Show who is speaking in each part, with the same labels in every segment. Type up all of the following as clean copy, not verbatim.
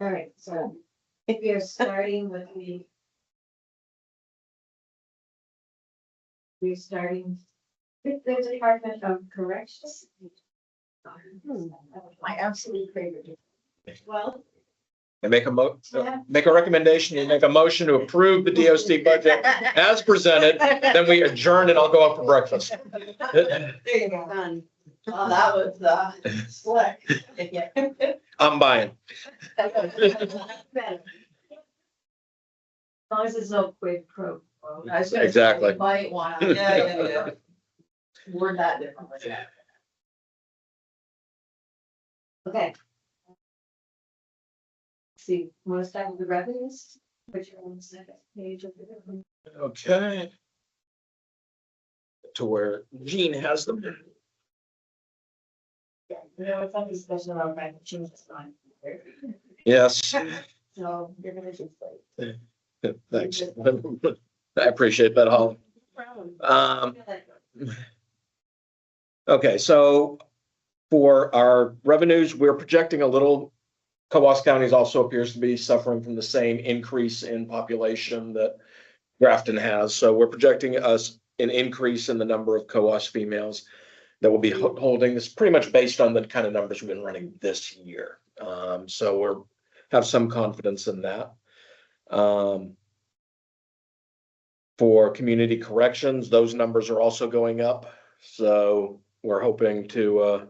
Speaker 1: All right, so if you're starting with we're starting with the Department of Corrections. My absolute favorite. Well,
Speaker 2: And make
Speaker 1: Yeah.
Speaker 2: make a recommendation, you make a motion to approve the DOC budget as presented, then we adjourn and I'll go out for breakfast.
Speaker 1: there you go. Done.
Speaker 3: Oh, that was, slick. Yeah.
Speaker 2: I'm buying.
Speaker 1: Better. As long as it's no quid pro quo.
Speaker 3: I was gonna say,
Speaker 2: Exactly.
Speaker 3: you might wanna, yeah. Word that differently. Yeah.
Speaker 1: Okay. See, want to start with the revenues? Put your own second page of the.
Speaker 2: Okay. To where Gene has them.
Speaker 1: Yeah, you know, it's something special about my change this time.
Speaker 2: Yes,
Speaker 1: So you're gonna just like.
Speaker 2: thanks. I appreciate that, Holly. Okay, so for our revenues, we're projecting a little. Coos County also appears to be suffering from the same increase in population that Grafton has. So we're projecting an increase in the number of Coos females that will be holding. This pretty much based on the kind of numbers we've been running this year. So we're have some confidence in that. For community corrections, those numbers are also going up. So we're hoping to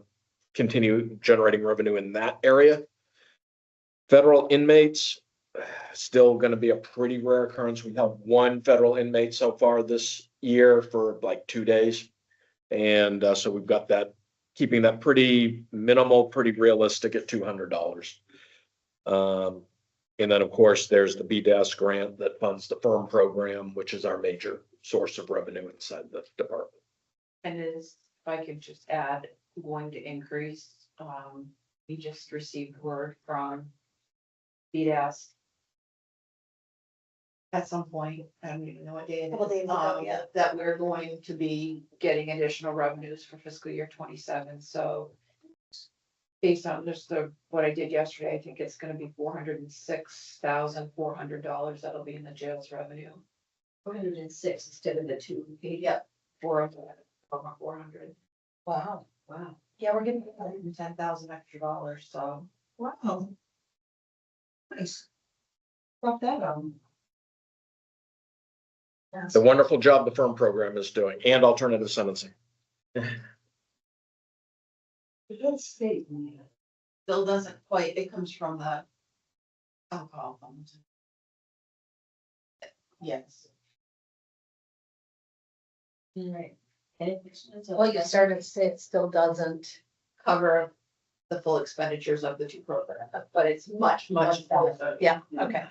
Speaker 2: continue generating revenue in that area. Federal inmates, still going to be a pretty rare occurrence. We have one federal inmate so far this year for like 2 days. And so we've got that, keeping that pretty minimal, pretty realistic at $200. And then, of course, there's the BDAS grant that funds the firm program, which is our major source of revenue inside the department.
Speaker 3: And is, if I could just add, going to increase, we just received word from BDAS. At some point, I don't even know what day it
Speaker 1: Couple days
Speaker 3: is,
Speaker 1: ago, yeah.
Speaker 3: that we're going to be getting additional revenues for fiscal year 27, so. Based on just what I did yesterday, I think it's gonna be $406,400, that'll be in the jail's revenue.
Speaker 1: 406 instead of the 280.
Speaker 3: Yep, 400.
Speaker 1: Wow, wow.
Speaker 3: Yeah, we're getting $110,000 extra dollars, so.
Speaker 1: Wow. Nice. Drop that on.
Speaker 2: The wonderful job the firm program is doing and alternative sentencing.
Speaker 1: Let's see.
Speaker 3: Still doesn't quite, it comes from the alcohol fund. Yes.
Speaker 1: Right. Any questions?
Speaker 4: Well, you started to say it still doesn't.
Speaker 3: Cover the full expenditures of the two programs, but it's much, much better.
Speaker 4: Yeah, okay.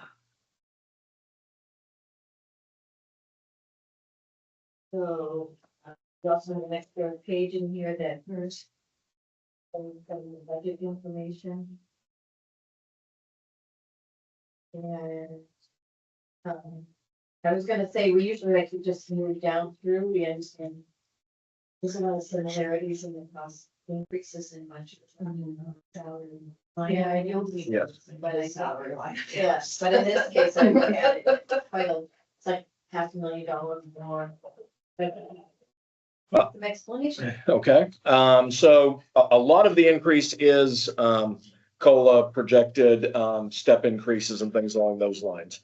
Speaker 1: So, we also have an extra page in here that first. From the budget information. And. I was gonna say, we usually like to just move down through, we understand. There's a lot of similarities in the cost increases in budget. Salary.
Speaker 3: Yeah, I know.
Speaker 2: Yes.
Speaker 3: By the salary line.
Speaker 1: Yes, but in this case, I look at it, quite a, it's like $500,000 more. But some explanation.
Speaker 2: Okay, so a lot of the increase is COLA projected step increases and things along those lines.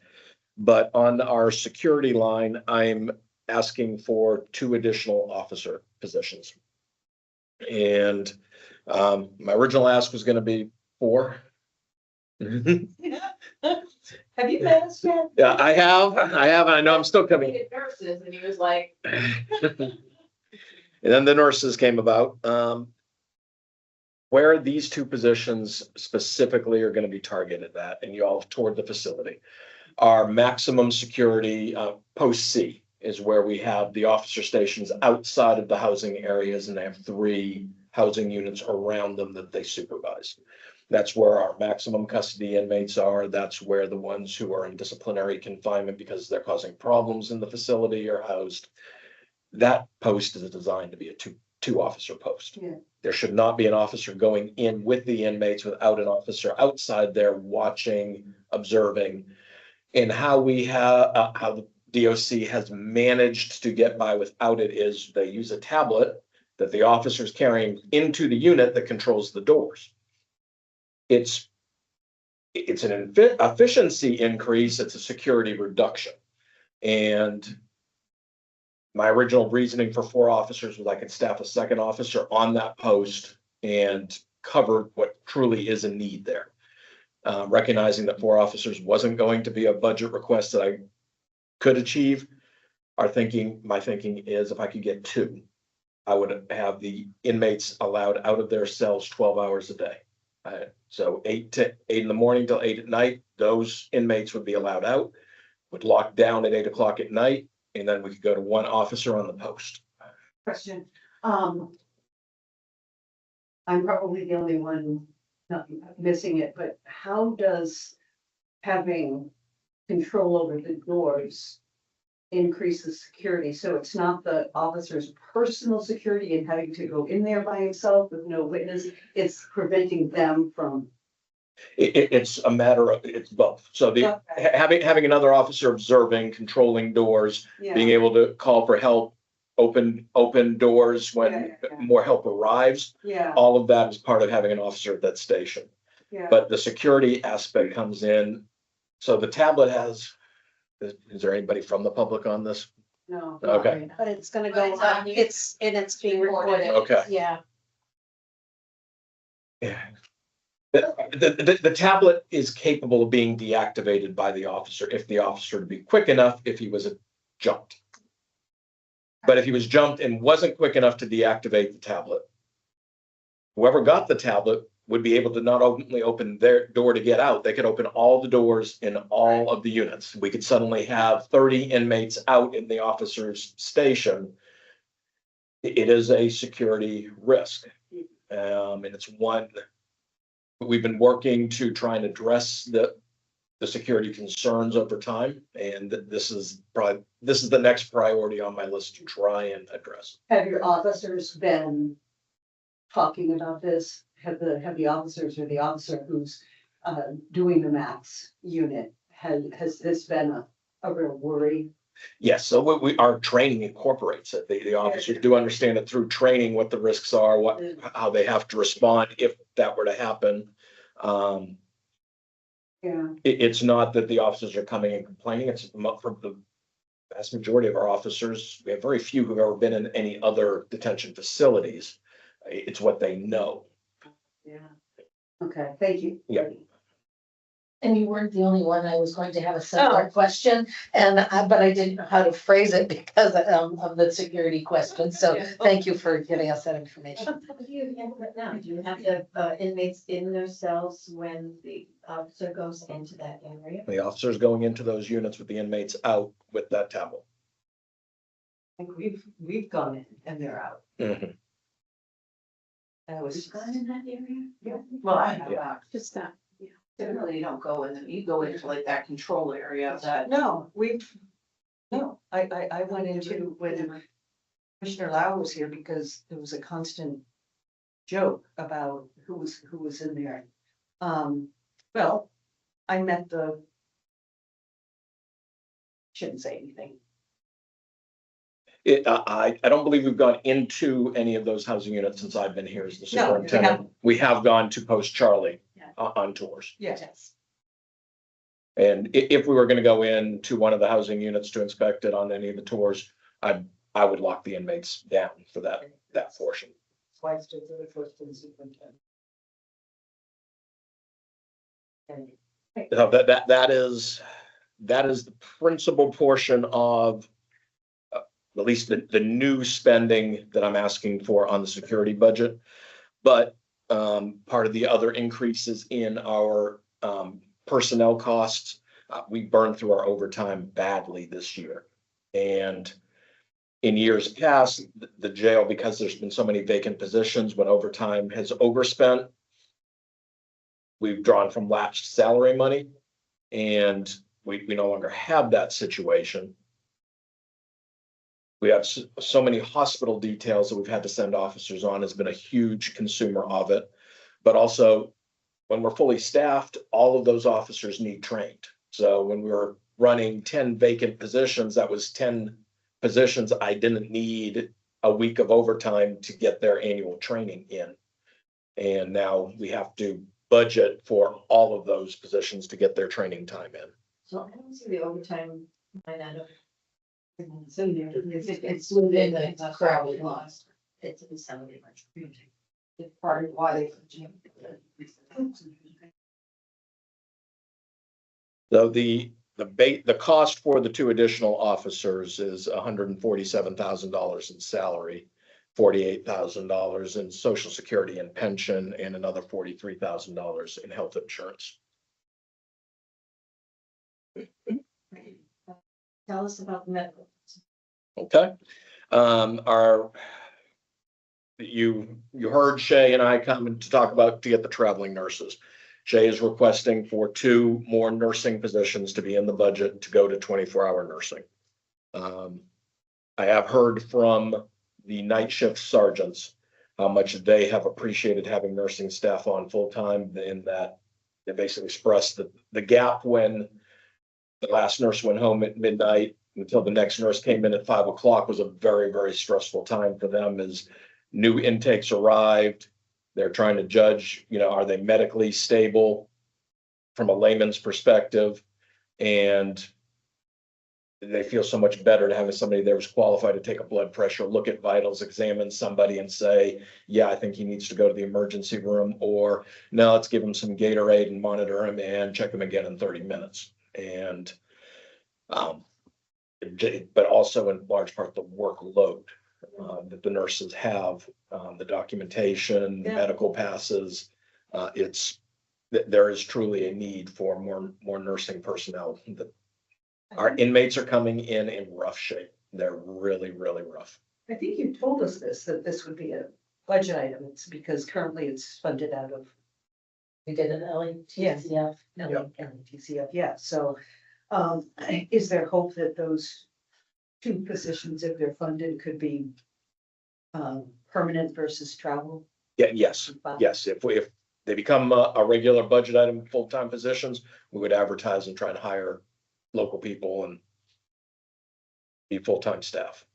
Speaker 2: But on our security line, I'm asking for 2 additional officer positions. And my original ask was going to be 4.
Speaker 3: Have you met us yet?
Speaker 2: Yeah, I have, and I know I'm still
Speaker 3: We
Speaker 2: coming.
Speaker 3: did nurses and he was like,
Speaker 2: And then the nurses came about. Where these 2 positions specifically are going to be targeted at, and you all toward the facility, our maximum security post C is where we have the officer stations outside of the housing areas, and they have 3 housing units around them that they supervise. That's where our maximum custody inmates are. That's where the ones who are in disciplinary confinement because they're causing problems in the facility are housed. That post is designed to be a 2-officer post.
Speaker 4: Yeah.
Speaker 2: There should not be an officer going in with the inmates without an officer outside there watching, observing. And how we have, how the DOC has managed to get by without it is they use a tablet that the officer's carrying into the unit that controls the doors. It's an efficiency increase, it's a security reduction. And my original reasoning for 4 officers was I could staff a second officer on that post and cover what truly is a need there. Recognizing that 4 officers wasn't going to be a budget request that I could achieve. My thinking is if I could get 2, I would have the inmates allowed out of their cells 12 hours a day. So 8 in the morning till 8 at night, those inmates would be allowed out, would lock down at 8 o'clock at night, and then we could go to 1 officer on the post.
Speaker 5: Question, I'm probably the only one not missing it, but how does having control over the doors increase the security? So it's not the officer's personal security and having to go in there by himself with no witness, it's preventing them from.
Speaker 2: It's a matter of, it's both. So the,
Speaker 5: Okay.
Speaker 2: having another officer observing, controlling doors, being
Speaker 5: Yeah,
Speaker 2: able to call for help, open doors when
Speaker 5: Yeah.
Speaker 2: more help arrives.
Speaker 5: yeah,
Speaker 2: All of that is part of having an officer at that station.
Speaker 5: yeah.
Speaker 2: But the security aspect comes in. So the tablet has, is there anybody from the public on this?
Speaker 5: No.
Speaker 2: Okay,
Speaker 1: But it's gonna
Speaker 4: But
Speaker 1: go
Speaker 4: it's on
Speaker 1: on,
Speaker 4: you.
Speaker 1: it's being recorded.
Speaker 2: okay.
Speaker 1: Yeah.
Speaker 2: Yeah. The tablet is capable of being deactivated by the officer if the officer to be quick enough, if he was jumped. But if he was jumped and wasn't quick enough to deactivate the tablet, whoever got the tablet would be able to not only open their door to get out, they could open all the doors in all of the units. We could suddenly have 30 inmates out in the officer's station. It is a security risk. And it's one we've been working to try and address the security concerns over time. And this is the next priority on my list to try and address.
Speaker 5: Have your officers been talking about this? Have the officers or the officer who's doing the max unit, has this been a real worry?
Speaker 2: Yes, so our training incorporates it. The officers do understand it through training, what the risks are, how they have to respond if that were to happen.
Speaker 5: Yeah,
Speaker 2: It's not that the officers are coming and complaining. It's for the vast majority of our officers. We have very few who've ever been in any other detention facilities. It's what they know.
Speaker 5: yeah. Okay, thank you.
Speaker 2: Yeah.
Speaker 4: And you weren't the only one. I was going to have a similar question, but I didn't know how to phrase it because of the security question. So thank you for giving us that information.
Speaker 1: How do you handle it now? Do you have the inmates in their cells when the officer goes into that area?
Speaker 2: The officers going into those units with the inmates out with that tablet.
Speaker 5: I think we've gone in and they're out.
Speaker 2: Mhm.
Speaker 5: That was.
Speaker 1: Gone in that area?
Speaker 5: Yeah.
Speaker 6: Well, I have
Speaker 2: Yeah.
Speaker 6: that.
Speaker 1: Just that.
Speaker 6: Typically you don't go in, you go into like that control area that.
Speaker 5: No, I went into when Commissioner Lau was here because there was a constant joke about who was in there. Well, I met shouldn't say anything.
Speaker 2: I don't believe we've gone into any of those housing units since I've been here as the
Speaker 5: No, we
Speaker 2: superintendent.
Speaker 5: haven't.
Speaker 2: We have gone to Post Charlie
Speaker 1: Yeah.
Speaker 2: on tours.
Speaker 5: Yes.
Speaker 2: And if we were gonna go in to one of the housing units to inspect it on any of the tours, I would lock the inmates down for that portion.
Speaker 5: Twice to the first and superintendent.
Speaker 2: So that is the principal portion of at least the new spending that I'm asking for on the security budget. But part of the other increases in our personnel costs, we burned through our overtime badly this year. And in years past, the jail, because there's been so many vacant positions, when overtime has overspent, we've drawn from lapsed salary money, and we no longer have that situation. We have so many hospital details that we've had to send officers on, has been a huge consumer of it. But also, when we're fully staffed, all of those officers need trained. So when we were running 10 vacant positions, that was 10 positions I didn't need a week of overtime to get their annual training in. And now we have to budget for all of those positions to get their training time in.
Speaker 1: So I don't see the overtime line item. So there, it's within the crowd lost. It's in salary much.
Speaker 3: It's part of why they.
Speaker 2: So the cost for the 2 additional officers is $147,000 in salary, $48,000 in social security and pension, and another $43,000 in health insurance.
Speaker 1: Tell us about the medical.
Speaker 2: Okay. You heard Shay and I come to talk about to get the traveling nurses. Shay is requesting for 2 more nursing positions to be in the budget to go to 24-hour nursing. I have heard from the night shift sergeants how much they have appreciated having nursing staff on full-time, in that they basically expressed the gap when the last nurse went home at midnight until the next nurse came in at 5 o'clock was a very, very stressful time for them, as new intakes arrived. They're trying to judge, are they medically stable from a layman's perspective? And they feel so much better to having somebody there who's qualified to take a blood pressure, look at vitals, examine somebody and say, yeah, I think he needs to go to the emergency room, or no, let's give him some Gatorade and monitor him and check him again in 30 minutes. And, but also in large part the workload that the nurses have, the documentation, the medical passes. There is truly a need for more nursing personnel. Our inmates are coming in rough shape. They're really, really rough.
Speaker 5: I think you told us that this would be a budget item. It's because currently it's funded out of.
Speaker 4: We did an LETCF.
Speaker 5: LETCF, yeah, so, is there hope that those 2 positions, if they're funded, could be permanent versus travel?
Speaker 2: Yeah, yes, if they become a regular budget item, full-time positions, we would advertise and try and hire local people and be full-time staff.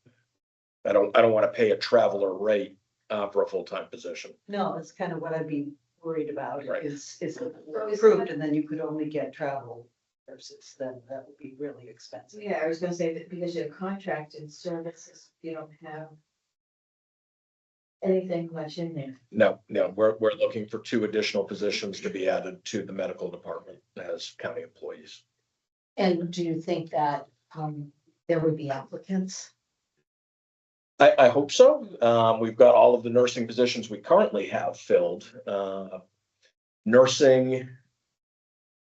Speaker 2: I don't want to pay a traveler rate for a full-time position.
Speaker 5: No, that's kind of what I'd be worried about,
Speaker 2: Right.
Speaker 5: is it approved and then you could only get travel versus then that would be really expensive.
Speaker 1: Yeah, I was gonna say that because you're contracted services, you don't have anything much in there.
Speaker 2: No, we're looking for 2 additional positions to be added to the medical department as county employees.
Speaker 4: And do you think that there would be applicants?
Speaker 2: I hope so. We've got all of the nursing positions we currently have filled. Nursing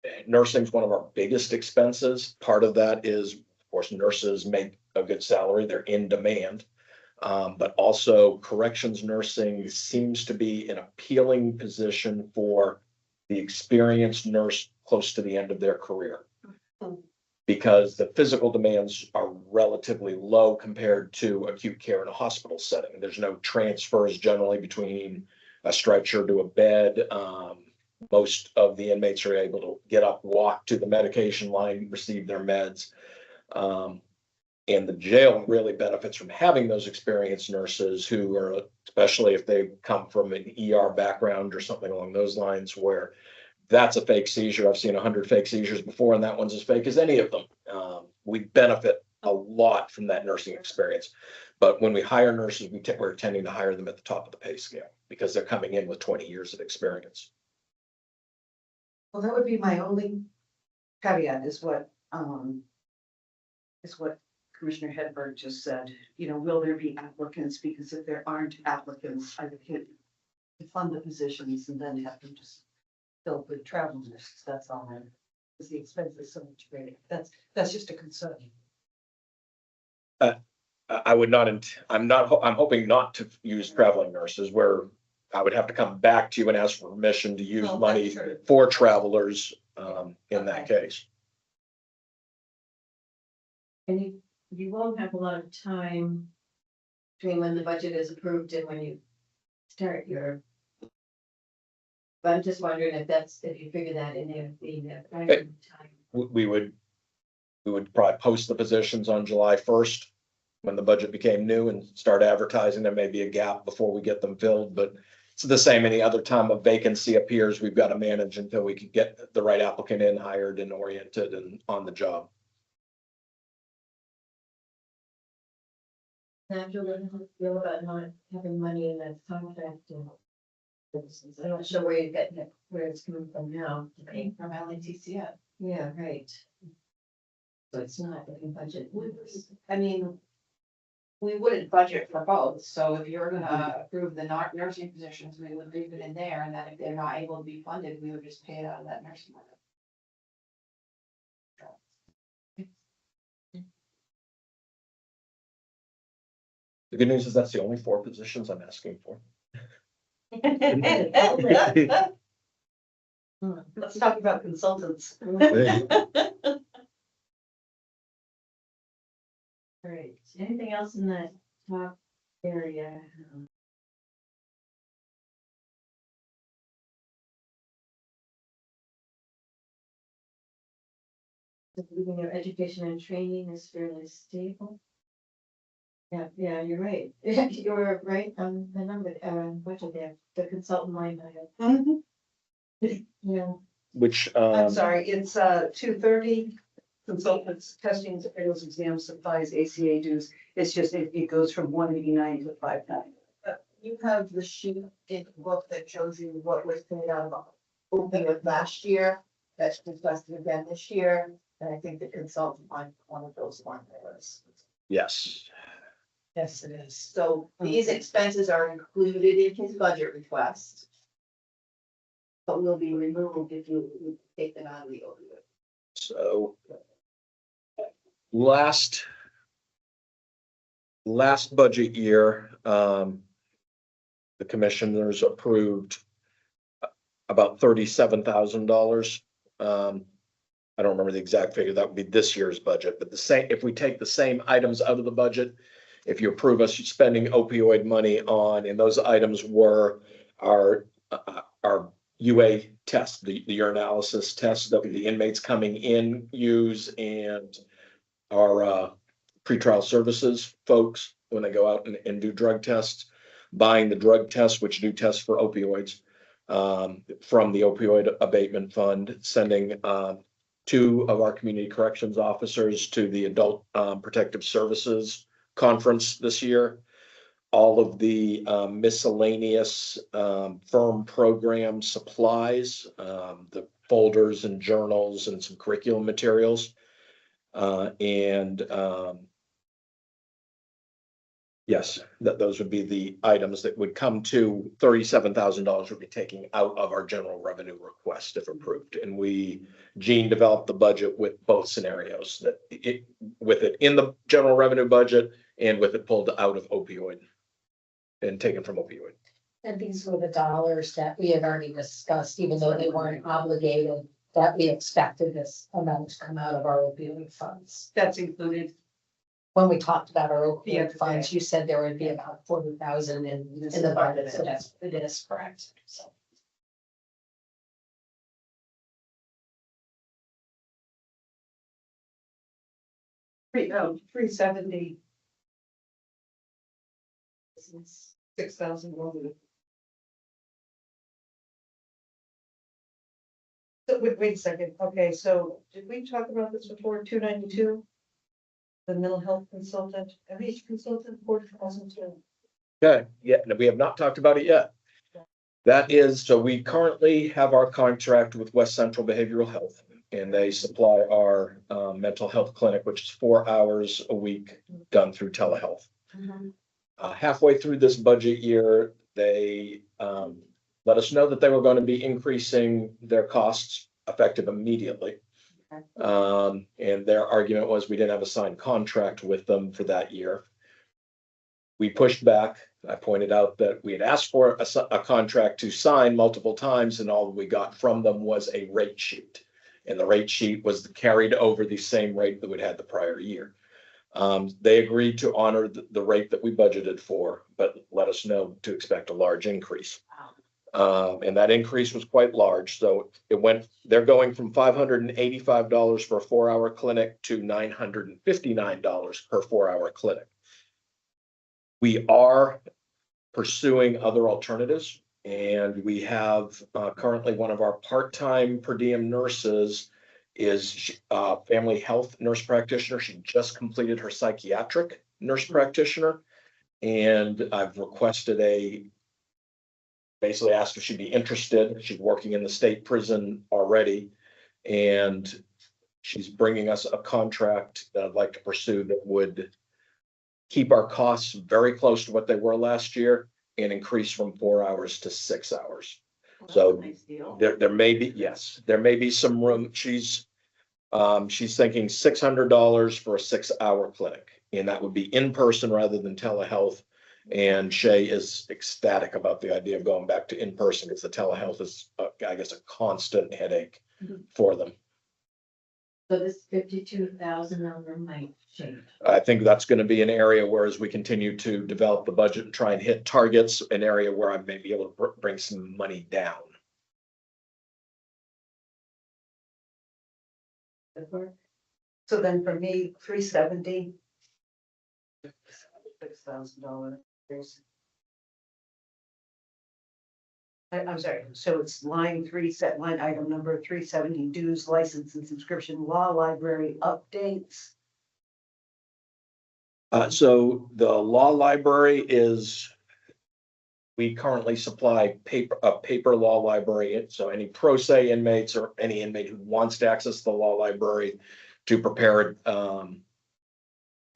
Speaker 2: is one of our biggest expenses. Part of that is, of course, nurses make a good salary. They're in demand. But also corrections nursing seems to be an appealing position for the experienced nurse close to the end of their career. Because the physical demands are relatively low compared to acute care in a hospital setting. There's no transfers generally between a stretcher to a bed. Most of the inmates are able to get up, walk to the medication line, receive their meds. And the jail really benefits from having those experienced nurses who are, especially if they come from an ER background or something along those lines, where that's a fake seizure. I've seen 100 fake seizures before, and that one's as fake as any of them. We benefit a lot from that nursing experience. But when we hire nurses, we're tending to hire them at the top of the pay scale because they're coming in with 20 years of experience.
Speaker 5: Well, that would be my only caveat is what Commissioner Hedberg just said. Will there be applicants? Because if there aren't applicants, I would hate to fund the positions and then have them just fill with travel nurses. That's all. Because the expense is so much greater. That's just a concern.
Speaker 2: I'm hoping not to use traveling nurses, where I would have to come back to you and ask for permission to use
Speaker 5: Well,
Speaker 2: money
Speaker 5: that's true.
Speaker 2: for travelers in that case.
Speaker 1: Any you won't have a lot of time between when the budget is approved and when you start your. But I'm just wondering if you figure that in there, the time.
Speaker 2: We would probably post the positions on July first. When the budget became new and start advertising, there may be a gap before we get them filled, but it's the same any other time a vacancy appears, we've got to manage until we can get the right applicant in, hired and oriented and on the job.
Speaker 1: Naturally, how do you feel about not having money in that contract and. I'm not sure where you get it, where it's coming from now.
Speaker 3: Paying from LATCF.
Speaker 1: Yeah, right. So it's not in budget.
Speaker 3: I mean, we wouldn't budget for both, so if you're gonna approve the nursing positions, we would leave it in there, and then if they're not able to be funded, we would just pay it out of that nursing.
Speaker 2: The good news is that's the only 4 positions I'm asking for.
Speaker 5: Let's talk about consultants.
Speaker 1: Right, anything else in that top area? Even your education and training is fairly stable. Yeah, you're right. You're right on the number, budget there, the consultant line item. Yeah.
Speaker 2: Which,
Speaker 5: I'm sorry, it's 230 consultants, testing, appraisals, exams, supplies, ACA dues. It's just, it goes from 189 to 590.
Speaker 6: You have the sheet in the book that shows you what was paid out of opioid last year, that's requested again this year, and I think the consultant on one of those line items.
Speaker 2: yes,
Speaker 4: Yes, it is.
Speaker 6: So these expenses are included in his budget request. But will be removed if you take them out of the opioid.
Speaker 2: so. Last budget year, the commissioners approved about $37,000. I don't remember the exact figure. That would be this year's budget, but if we take the same items out of the budget, if you approve us spending opioid money on, and those items were our UA test, the urinalysis test that the inmates coming in use, and our pretrial services folks, when they go out and do drug tests, buying the drug tests, which do tests for opioids, from the opioid abatement fund, sending 2 of our community corrections officers to the adult protective services conference this year. All of the miscellaneous firm program supplies, the folders and journals and some curriculum materials. Yes, those would be the items that would come to $37,000 would be taking out of our general revenue request if approved. And Gene developed the budget with both scenarios, with it in the general revenue budget and with it pulled out of opioid and taken from opioid.
Speaker 4: And these were the dollars that we had already discussed, even though they weren't obligated, that we expected this amount to come out of our opioid funds.
Speaker 5: That's included.
Speaker 4: When we talked about our
Speaker 5: The other
Speaker 4: opioid funds, you said there would be about 40,000 in the budget, so that's, it is correct, so.
Speaker 5: Oh, 370. 6,000. So wait a second. Okay, so did we talk about this before? 292? The mental health consultant, each consultant 40,002.
Speaker 2: Okay, yeah, no, we have not talked about it yet. That is, so we currently have our contract with West Central Behavioral Health, and they supply our mental health clinic, which is 4 hours a week done through telehealth. Halfway through this budget year, they let us know that they were going to be increasing their costs effective immediately. And their argument was we didn't have a signed contract with them for that year. We pushed back. I pointed out that we had asked for a contract to sign multiple times, and all we got from them was a rate sheet. And the rate sheet was carried over the same rate that we'd had the prior year. They agreed to honor the rate that we budgeted for, but let us know to expect a large increase. And that increase was quite large, so they're going from $585 for a 4-hour clinic to $959 per 4-hour clinic. We are pursuing other alternatives, and we have currently one of our part-time per diem nurses is a family health nurse practitioner. She just completed her psychiatric nurse practitioner. And I've requested basically asked if she'd be interested. She's working in the state prison already. And she's bringing us a contract that I'd like to pursue that would keep our costs very close to what they were last year and increase from 4 hours to 6 hours. So
Speaker 5: Nice deal.
Speaker 2: there may be, yes, there may be some room. She's thinking $600 for a 6-hour clinic, and that would be in person rather than telehealth. And Shay is ecstatic about the idea of going back to in person because the telehealth is, I guess, a constant headache for them.
Speaker 1: So this 52,000 number might change.
Speaker 2: I think that's going to be an area where, as we continue to develop the budget and try and hit targets, an area where I may be able to bring some money down.
Speaker 5: So then for me, $370. $6,000. I'm sorry, so it's line item number 370, dues, license and subscription, law library updates.
Speaker 2: So the law library we currently supply a paper law library. So any pro se inmates or any inmate who wants to access the law library to prepare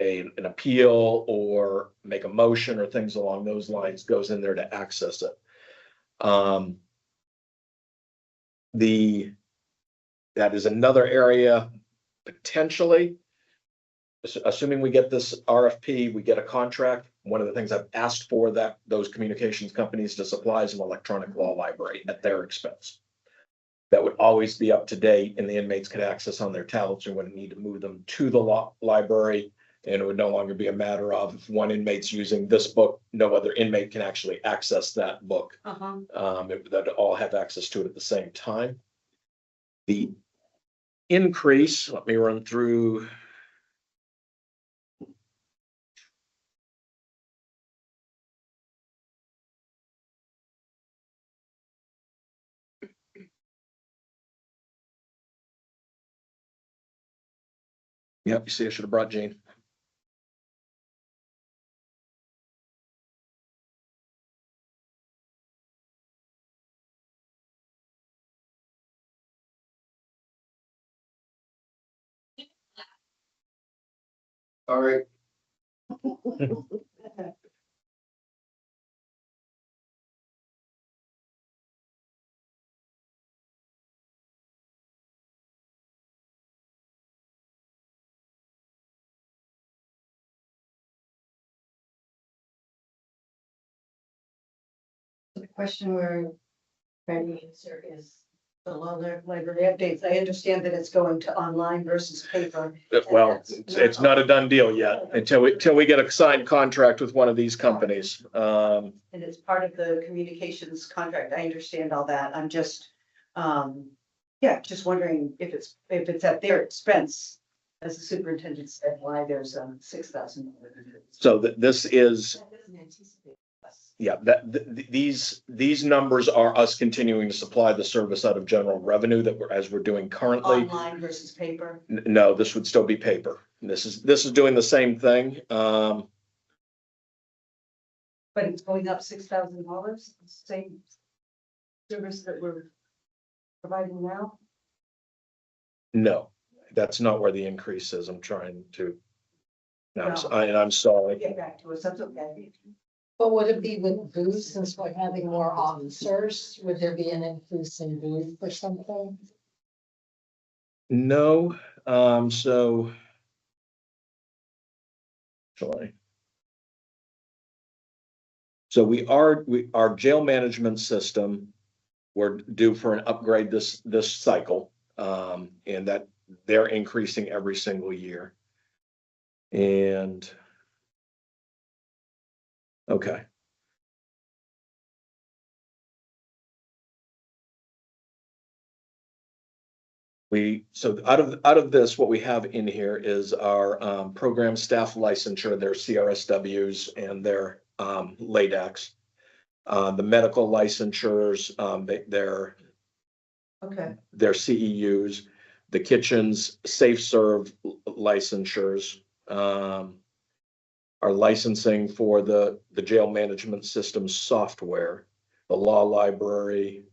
Speaker 2: an appeal or make a motion or things along those lines goes in there to access it. That is another area potentially, assuming we get this RFP, we get a contract. One of the things I've asked for those communications companies to supply is an electronic law library at their expense. That would always be up to date, and the inmates could access on their tablets. We wouldn't need to move them to the law library. And it would no longer be a matter of if one inmate's using this book, no other inmate can actually access that book. That all have access to it at the same time. The increase, let me run through. Yep, you see, I should have brought Jane. All right.
Speaker 1: The question we're trying to answer is
Speaker 5: The law library updates. I understand that it's going to online versus paper.
Speaker 2: Well, it's not a done deal yet until we get a signed contract with one of these companies.
Speaker 5: And it's part of the communications contract. I understand all that. I'm just, just wondering if it's at their expense. As the superintendent said, why there's $6,000.
Speaker 2: So this is,
Speaker 1: that doesn't anticipate us.
Speaker 2: yeah, these numbers are us continuing to supply the service out of general revenue as we're doing currently.
Speaker 5: Online versus paper.
Speaker 2: No, this would still be paper. This is doing the same thing.
Speaker 5: But it's going up $6,000, same service that we're providing now?
Speaker 2: No, that's not where the increase is. I'm trying to. No,
Speaker 5: No.
Speaker 2: I'm sorry.
Speaker 5: Get back to us, that's okay.
Speaker 4: But would it be with booth, since we're having more officers? Would there be an increase in booth or something?
Speaker 2: No, so. Sorry. So our jail management system, we're due for an upgrade this cycle. And that they're increasing every single year. And okay. So out of this, what we have in here is our program staff licensure, their CRSWs and their LADACs. The medical licensures,
Speaker 6: Okay,
Speaker 2: their CEUs, the kitchen's safe serve licensures, our licensing for the jail management system software, the law library.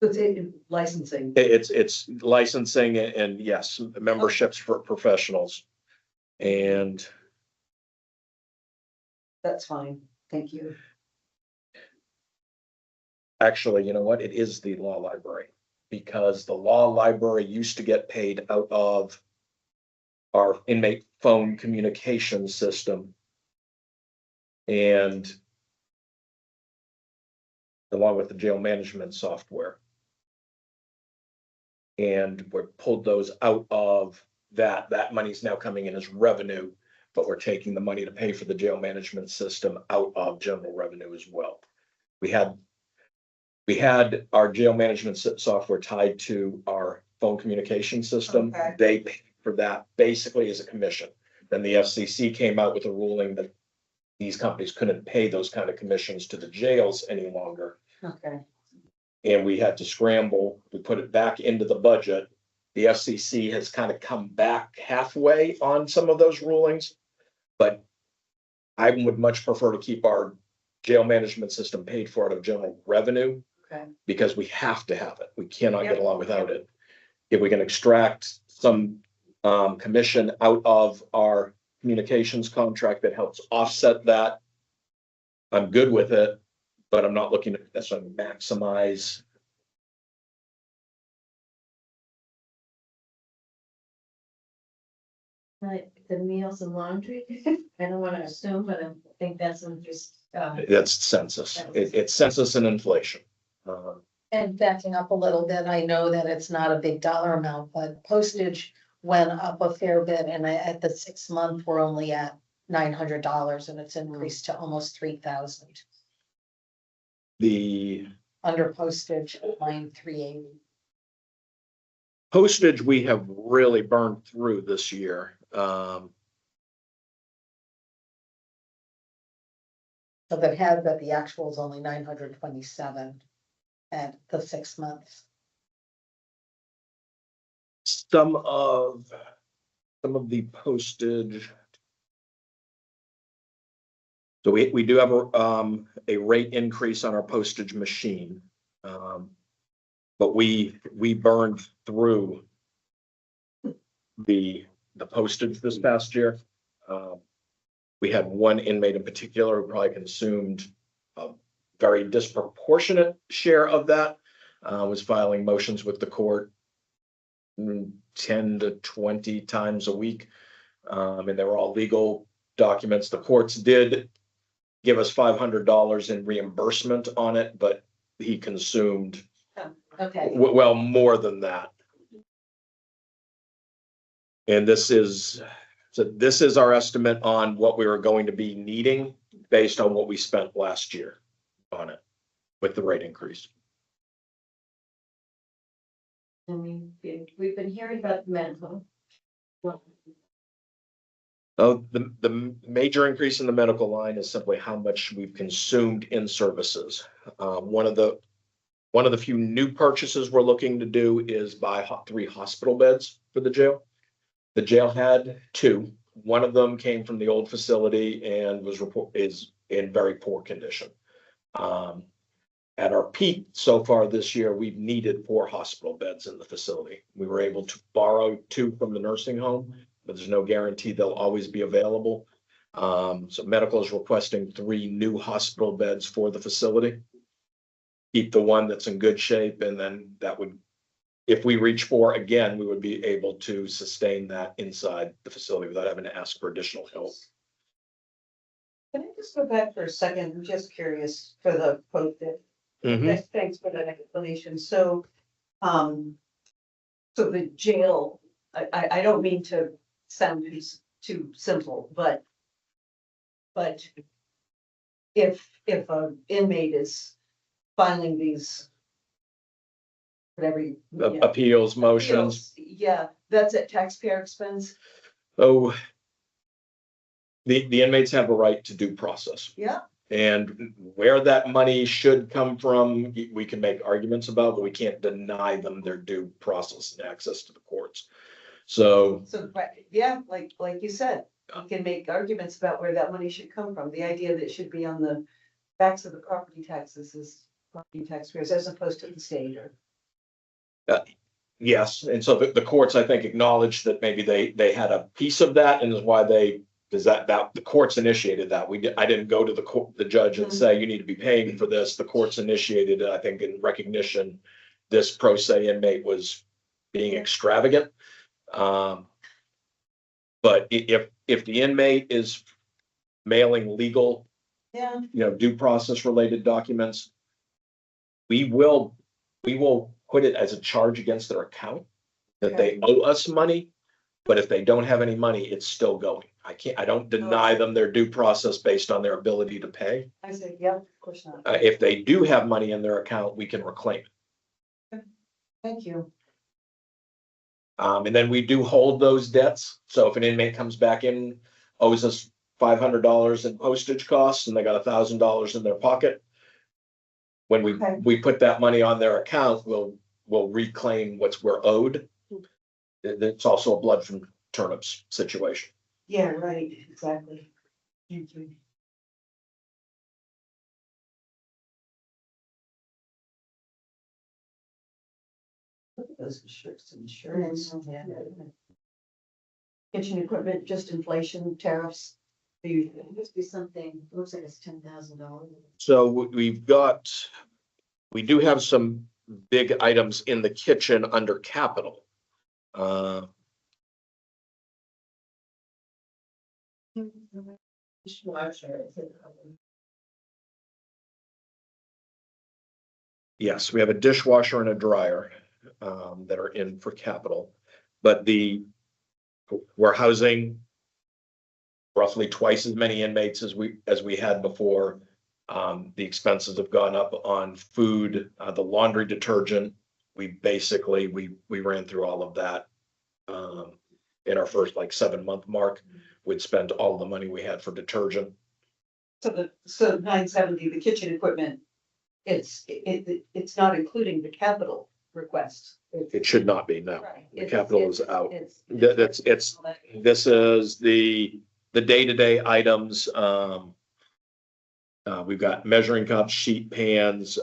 Speaker 5: It's licensing.
Speaker 2: It's licensing and yes, memberships for professionals. And
Speaker 5: That's fine. Thank you.
Speaker 2: actually, you know what? It is the law library. Because the law library used to get paid out of our inmate phone communication system. And along with the jail management software. And we pulled those out of that. That money's now coming in as revenue, but we're taking the money to pay for the jail management system out of general revenue as well. We had our jail management software tied to our phone communication system.
Speaker 6: Okay.
Speaker 2: They paid for that basically as a commission. Then the FCC came out with a ruling that these companies couldn't pay those kind of commissions to the jails any longer.
Speaker 4: Okay.
Speaker 2: And we had to scramble, we put it back into the budget. The FCC has kind of come back halfway on some of those rulings. But I would much prefer to keep our jail management system paid for out of general revenue.
Speaker 6: Okay.
Speaker 2: Because we have to have it. We cannot get
Speaker 6: Yep.
Speaker 2: along without it. If we can extract some commission out of our communications contract that helps offset that, I'm good with it, but I'm not looking to necessarily maximize.
Speaker 1: Like the meals and laundry, I don't wanna assume, but I think that's just,
Speaker 2: That's census. It's census and inflation.
Speaker 4: And backing up a little bit, I know that it's not a big dollar amount, but postage went up a fair bit, and at the 6 month, we're only at $900, and it's increased to almost 3,000
Speaker 2: The
Speaker 4: under postage, line 380.
Speaker 2: postage we have really burned through this year.
Speaker 4: So that had that the actual is only 927 at the 6 months.
Speaker 2: Some of the postage. So we do have a rate increase on our postage machine. But we burned through the postage this past year. We had one inmate in particular who probably consumed a very disproportionate share of that, was filing motions with the court 10 to 20 times a week. And they were all legal documents. The courts did give us $500 in reimbursement on it, but he consumed
Speaker 4: Okay,
Speaker 2: well more than that. And this is our estimate on what we were going to be needing based on what we spent last year on it with the rate increase.
Speaker 1: I mean, we've been hearing about medical. Well,
Speaker 2: Oh, the major increase in the medical line is simply how much we've consumed in services. One of the few new purchases we're looking to do is buy 3 hospital beds for the jail. The jail had 2. One of them came from the old facility and is in very poor condition. At our peak so far this year, we've needed 4 hospital beds in the facility. We were able to borrow 2 from the nursing home, but there's no guarantee they'll always be available. So medical is requesting 3 new hospital beds for the facility. Keep the one that's in good shape, and then that would, if we reach 4 again, we would be able to sustain that inside the facility without having to ask for additional help.
Speaker 5: Can I just go back for a second? I'm just curious for the postage. Thanks for that explanation. So the jail I don't mean to sound too simple, but if an inmate is filing these whatever.
Speaker 2: Appeals, motions.
Speaker 5: Yeah, that's at taxpayer expense.
Speaker 2: Oh, the inmates have a right to due process.
Speaker 5: Yeah.
Speaker 2: And where that money should come from, we can make arguments about, but we can't deny them their due process and access to the courts. So,
Speaker 5: So, yeah, like you said, you can make arguments about where that money should come from. The idea that it should be on the backs of the property taxes is property taxpayers as opposed to the state or.
Speaker 2: yes, and so the courts, I think, acknowledged that maybe they had a piece of that, and is why because that the courts initiated that. I didn't go to the judge and say, you need to be paying for this. The courts initiated it, I think, in recognition this pro se inmate was being extravagant. But if the inmate is mailing legal,
Speaker 5: Yeah.
Speaker 2: due process related documents, we will put it as a charge against their account that they owe us money. But if they don't have any money, it's still going. I don't deny them their due process based on their ability to pay.
Speaker 5: I said, yeah, of course not.
Speaker 2: If they do have money in their account, we can reclaim it.
Speaker 5: Thank you.
Speaker 2: And then we do hold those debts. So if an inmate comes back in, owes us $500 in postage costs, and they got $1,000 in their pocket, when
Speaker 5: Okay.
Speaker 2: we put that money on their account, we'll reclaim we're owed. It's also a blood from turnips situation.
Speaker 5: Yeah, right, exactly. Thank you. Those insurance. Yeah. Kitchen equipment, just inflation, tariffs.
Speaker 1: It must be something, it looks like it's $10,000.
Speaker 2: So we do have some big items in the kitchen under capital. Yes, we have a dishwasher and a dryer that are in for capital, but we're housing roughly twice as many inmates as we had before. The expenses have gone up on food, the laundry detergent. We ran through all of that in our first 7-month mark. We'd spent all the money we had for detergent.
Speaker 5: So 970, the kitchen equipment, it's not including the capital request.
Speaker 2: It should not be, no.
Speaker 5: Right.
Speaker 2: The capital is out.
Speaker 5: It's.
Speaker 2: This is the day-to-day items. We've got measuring cups, sheet pans,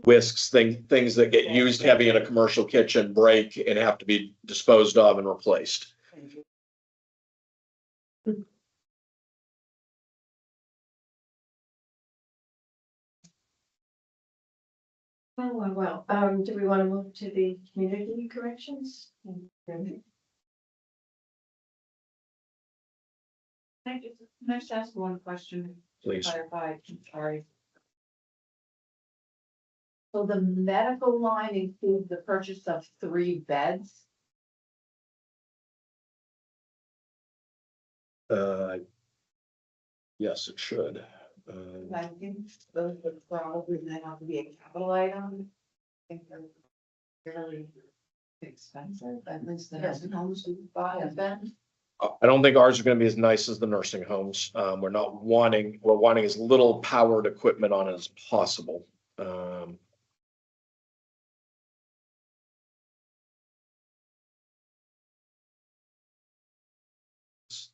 Speaker 2: whisks, things that get used heavy in a commercial kitchen, break and have to be disposed of and replaced.
Speaker 1: Well, do we want to move to the community corrections?
Speaker 3: Can I just ask one question?
Speaker 2: Please.
Speaker 3: Clarify, sorry.
Speaker 6: So the medical line includes the purchase of 3 beds?
Speaker 2: Yes, it should.
Speaker 3: I think those would probably then have to be a capital item. I think they're fairly expensive, at least the nursing homes we buy a bed.
Speaker 2: I don't think ours are gonna be as nice as the nursing homes. We're wanting as little powered equipment on it as possible.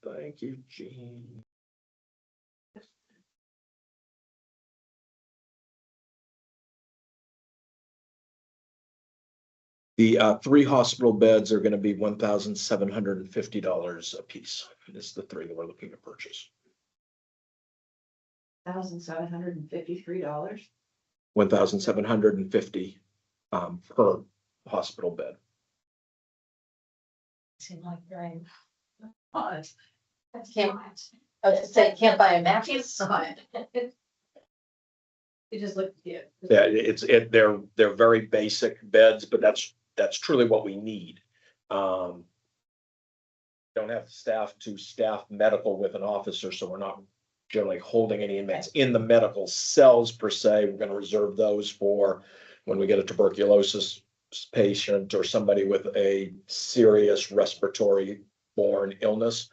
Speaker 2: Thank you, Gene. The 3 hospital beds are gonna be $1,750 a piece. This is the 3 that we're looking to purchase.
Speaker 3: $1,753.
Speaker 2: $1,750 per hospital bed.
Speaker 4: Seem like very.
Speaker 3: Honest.
Speaker 4: Can't, I was just saying, can't buy a mattress.
Speaker 1: You just look, yeah.
Speaker 2: Yeah, they're very basic beds, but that's truly what we need. Don't have staff to staff medical with an officer, so we're not generally holding any inmates in the medical cells per se. We're gonna reserve those for when we get a tuberculosis patient or somebody with a serious respiratory borne illness.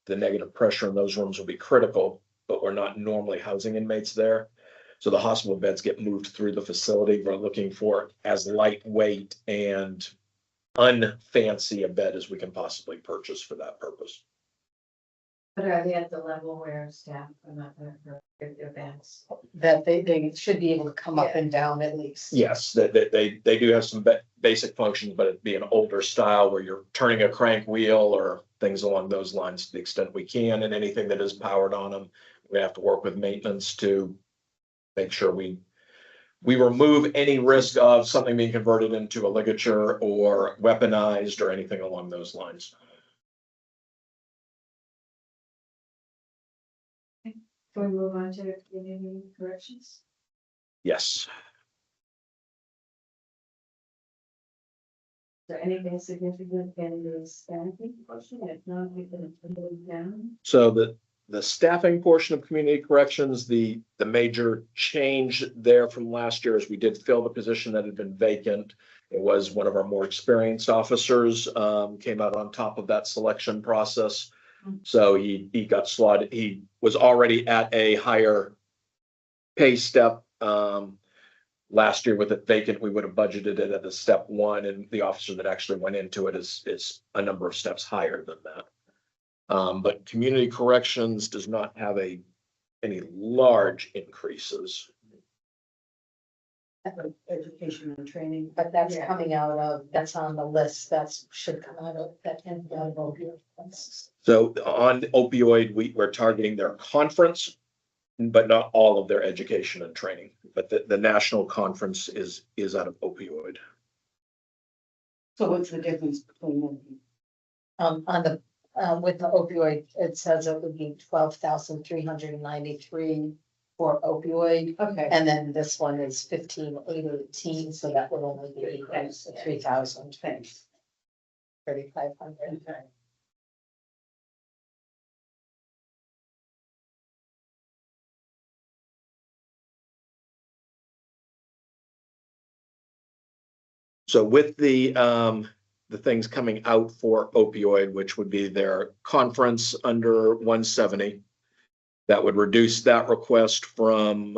Speaker 2: The negative pressure in those rooms will be critical, but we're not normally housing inmates there. So the hospital beds get moved through the facility. We're looking for as lightweight and unfancy a bed as we can possibly purchase for that purpose.
Speaker 1: But are they at the level where staff are not there for their beds?
Speaker 4: That they should be able to come up and down at least.
Speaker 2: Yes, they do have some basic functions, but it'd be an older style where you're turning a crank wheel or things along those lines to the extent we can, and anything that is powered on them, we have to work with maintenance to make sure we remove any risk of something being converted into a ligature or weaponized or anything along those lines.
Speaker 1: Can we move on to community corrections?
Speaker 2: Yes.
Speaker 1: Is there anything significant in the staffing portion? If not, we can put it down.
Speaker 2: So the staffing portion of community corrections, the major change there from last year is we did fill the position that had been vacant. It was one of our more experienced officers, came out on top of that selection process. So he got slotted. He was already at a higher pay step. Last year with it vacant, we would have budgeted it at a step one, and the officer that actually went into it is a number of steps higher than that. But community corrections does not have any large increases.
Speaker 5: Education and training.
Speaker 4: But that's
Speaker 1: Yeah.
Speaker 4: coming out of, that's on the list, that's should come out of that.
Speaker 2: So on opioid, we're targeting their conference, but not all of their education and training. But the national conference is out of opioid.
Speaker 5: So what's the difference between them?
Speaker 4: On the, with the opioid, it says it would be 12,393 for opioid.
Speaker 5: Okay.
Speaker 4: And then this one is 15,818, so that would only be 3,000,
Speaker 5: Thanks.
Speaker 4: 3,500.
Speaker 5: Okay.
Speaker 2: So with the things coming out for opioid, which would be their conference under 170, that would reduce that request from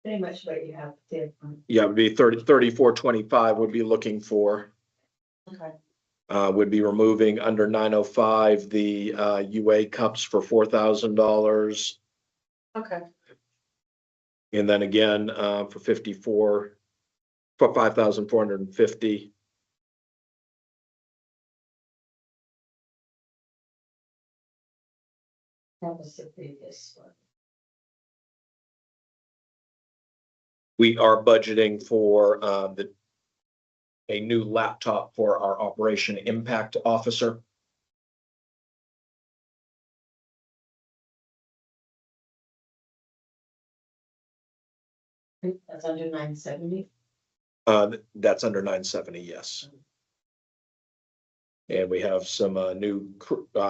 Speaker 1: Pretty much what you have there.
Speaker 2: yeah, it would be 3425 would be looking for.
Speaker 1: Okay.
Speaker 2: Would be removing under 905 the UA cups for $4,000.
Speaker 5: Okay.
Speaker 2: And then again, for 5,450.
Speaker 1: That was the previous one.
Speaker 2: We are budgeting for a new laptop for our Operation Impact Officer.
Speaker 1: That's under 970.
Speaker 2: That's under 970, yes. And we have some new,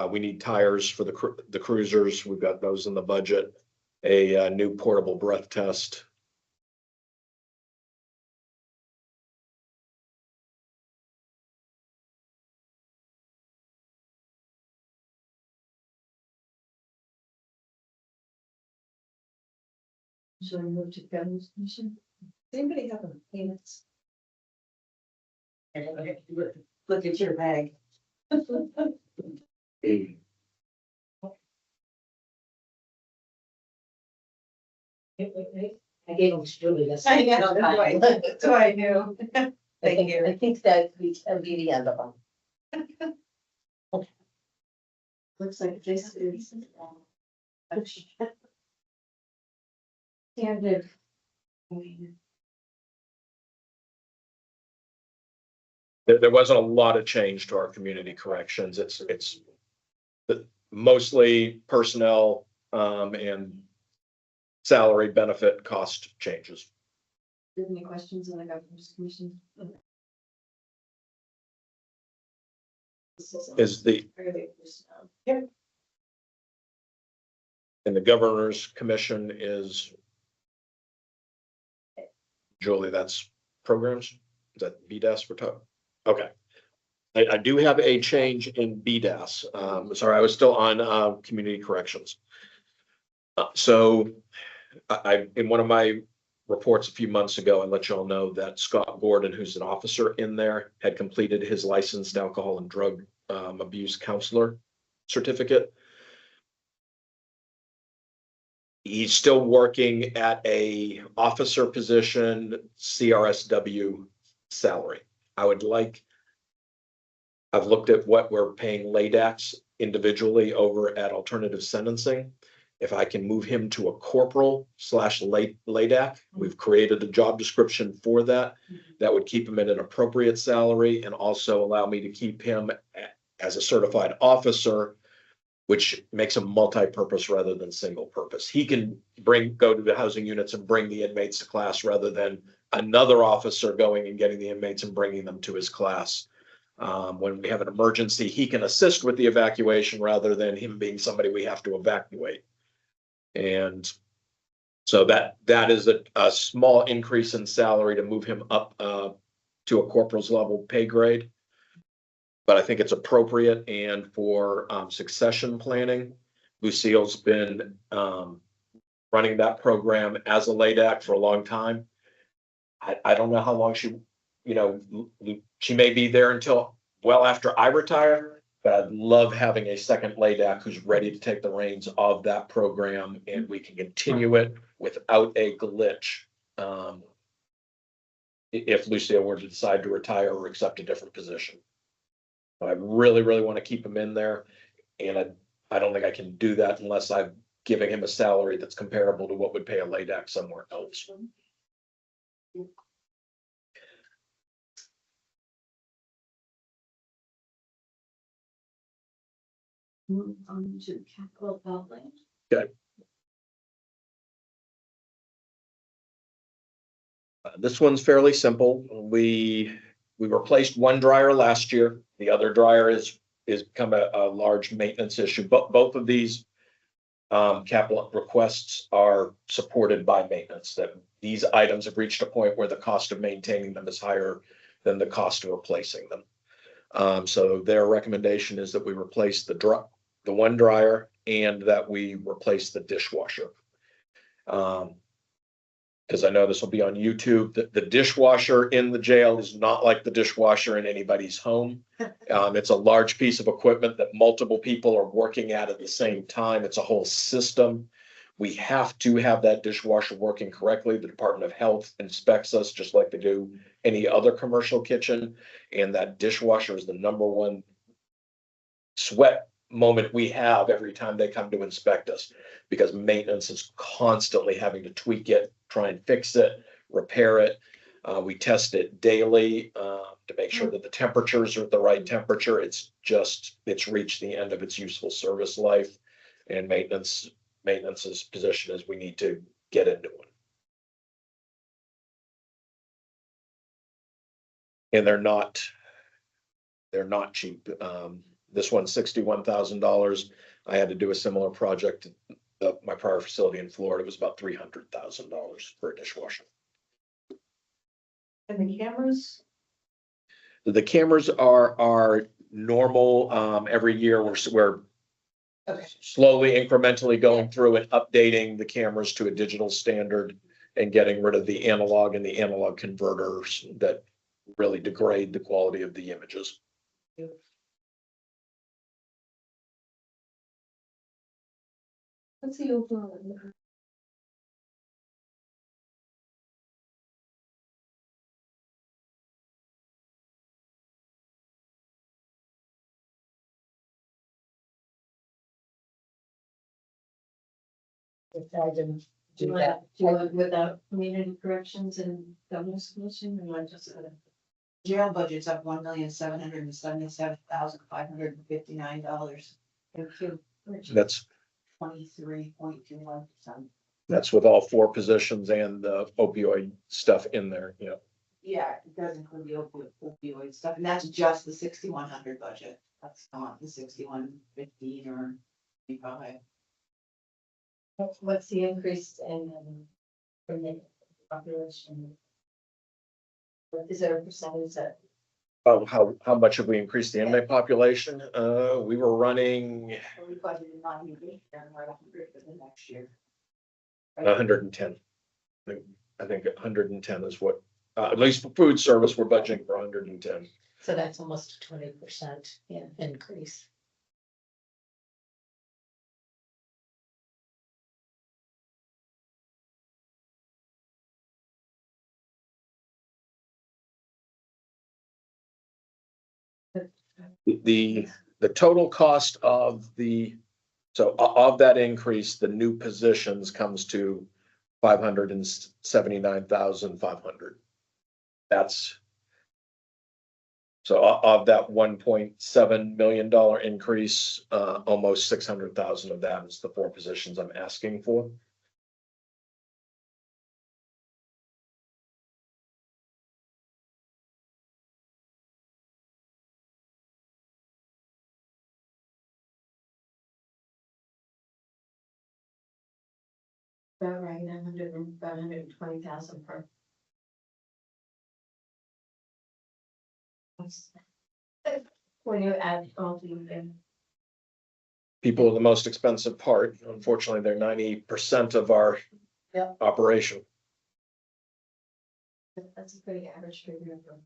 Speaker 2: we need tires for the cruisers. We've got those in the budget. A new portable breath test.
Speaker 1: Should we move to governance commission?
Speaker 5: Does anybody have a peanuts? Look at your bag.
Speaker 4: I gave them to Julie this.
Speaker 5: I know, that's why I knew. Thank you.
Speaker 4: I think that we can be the end of them.
Speaker 1: Looks like this is. Standard.
Speaker 2: There wasn't a lot of change to our community corrections. It's mostly personnel and salary benefit cost changes.
Speaker 1: Do you have any questions on the governance commission?
Speaker 2: Is the, and the governor's commission is Julie, that's programs? Is that BDAS we're talking? Okay. I do have a change in BDAS. Sorry, I was still on, community corrections. So in one of my reports a few months ago, I let y'all know that Scott Gordon, who's an officer in there, had completed his licensed alcohol and drug, abuse counselor certificate. He's still working at a officer position, CRSW salary. I've looked at what we're paying LADACs individually over at alternative sentencing. If I can move him to a corporal / LADAC, we've created a job description for that. That would keep him at an appropriate salary and also allow me to keep him as a certified officer, which makes him multi-purpose rather than single purpose. He can go to the housing units and bring the inmates to class rather than another officer going and getting the inmates and bringing them to his class. When we have an emergency, he can assist with the evacuation rather than him being somebody we have to evacuate. And so that is a small increase in salary to move him up to a corporal's level pay grade. But I think it's appropriate, and for succession planning, Lucille's been running that program as a LADAC for a long time. I don't know how long she may be there until well after I retire, but I'd love having a second LADAC who's ready to take the reins of that program, and we can continue it without a glitch. If Lucille were to decide to retire or accept a different position. I really, really want to keep him in there, and I don't think I can do that unless I'm giving him a salary that's comparable to what would pay a LADAC somewhere else.
Speaker 1: Move on to capital outlay.
Speaker 2: This one's fairly simple. We replaced one dryer last year. The other dryer is become a large maintenance issue. But both of these capital requests are supported by maintenance, that these items have reached a point where the cost of maintaining them is higher than the cost of replacing them. So their recommendation is that we replace the one dryer and that we replace the dishwasher. Because I know this will be on YouTube, the dishwasher in the jail is not like the dishwasher in anybody's home. It's a large piece of equipment that multiple people are working at the same time. It's a whole system. We have to have that dishwasher working correctly. The Department of Health inspects us just like they do any other commercial kitchen. And that dishwasher is the #1 sweat moment we have every time they come to inspect us, because maintenance is constantly having to tweak it, try and fix it, repair it. We test it daily to make sure that the temperatures are at the right temperature. It's reached the end of its useful service life, and maintenance's position is we need to get into it. And they're not cheap. This one's $61,000. I had to do a similar project at my prior facility in Florida. It was about $300,000 for a dishwasher.
Speaker 5: And the cameras?
Speaker 2: The cameras are normal. Every year we're
Speaker 5: Okay.
Speaker 2: slowly, incrementally going through and updating the cameras to a digital standard and getting rid of the analog and the analog converters that really degrade the quality of the images.
Speaker 5: What's the overall?
Speaker 4: I didn't
Speaker 1: Do you want without community corrections and governance commission, or you want just?
Speaker 3: Jail budget's up $1,777,559.
Speaker 1: Thank you.
Speaker 2: That's
Speaker 3: 23.21%.
Speaker 2: That's with all four positions and the opioid stuff in there, you know.
Speaker 3: Yeah, it does include the opioid stuff, and that's just the 6,100 budget. That's not the 6,115 or 25.
Speaker 1: What's the increase in, from the population? What is there a percentage that?
Speaker 2: How much have we increased the inmate population? We were running
Speaker 3: We budgeted 90 this year and we're at 100 for the next year.
Speaker 2: hundred and ten. I think hundred and ten is what, at least for food service, we're budgeting for hundred and ten.
Speaker 4: So that's almost a 20% increase.
Speaker 2: The total cost of of that increase, the new positions comes to $579,500. That's. So of that $1.7 million increase, almost 600,000 of that is the four positions I'm asking for.
Speaker 1: About right, 120,000 per. When you add all the,
Speaker 2: People are the most expensive part. Unfortunately, they're 90% of our
Speaker 4: Yeah.
Speaker 2: operation.
Speaker 1: that's a pretty average figure for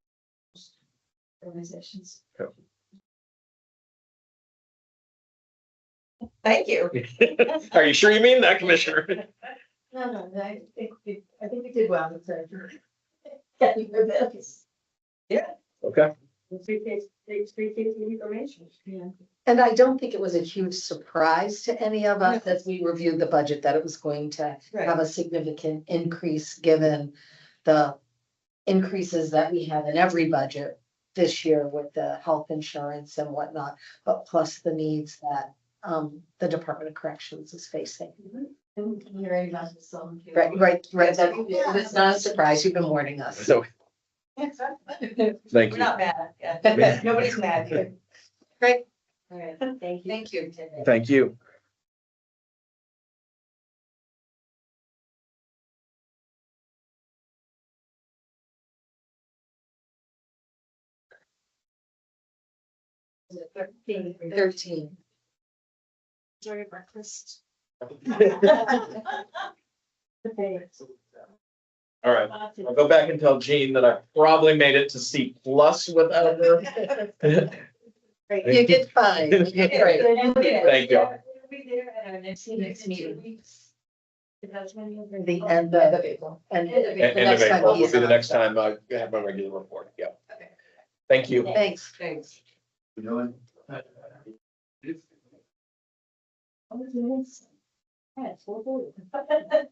Speaker 1: most organizations.
Speaker 6: Thank you.
Speaker 2: Are you sure you mean that, Commissioner?
Speaker 1: No, I think we did well with that. Getting your bills.
Speaker 2: Okay.
Speaker 6: Information.
Speaker 1: Yeah.
Speaker 4: And I don't think it was a huge surprise to any of us as we reviewed the budget that it was going to have a significant increase given the increases that we have in every budget this year with the health insurance and whatnot, but plus the needs that the Department of Corrections is facing.
Speaker 1: And you're right about the song.
Speaker 4: Right. It's not a surprise. You've been warning us.
Speaker 2: So, thank
Speaker 6: We're
Speaker 2: you.
Speaker 6: not mad, yeah. Nobody's mad here.
Speaker 4: Great.
Speaker 1: All right, thank you.
Speaker 4: Thank you.
Speaker 2: Thank you.
Speaker 1: Thirteen.
Speaker 4: 13.
Speaker 1: Enjoy your breakfast.
Speaker 2: All right. I'll go back and tell Jean that I probably made it to C plus without her.
Speaker 4: You did fine. You did great.
Speaker 2: Thank you.
Speaker 1: We'll be there at our next meeting. That's when you're.
Speaker 4: The end of April. And
Speaker 1: End of
Speaker 4: the
Speaker 2: End of
Speaker 4: next time
Speaker 2: April will
Speaker 4: he's
Speaker 2: be the
Speaker 4: on.
Speaker 2: next time I have my regular report. Yeah. Thank you.
Speaker 4: Thanks.
Speaker 6: Thanks.
Speaker 1: Oh, yes. Yeah, it's 4:40.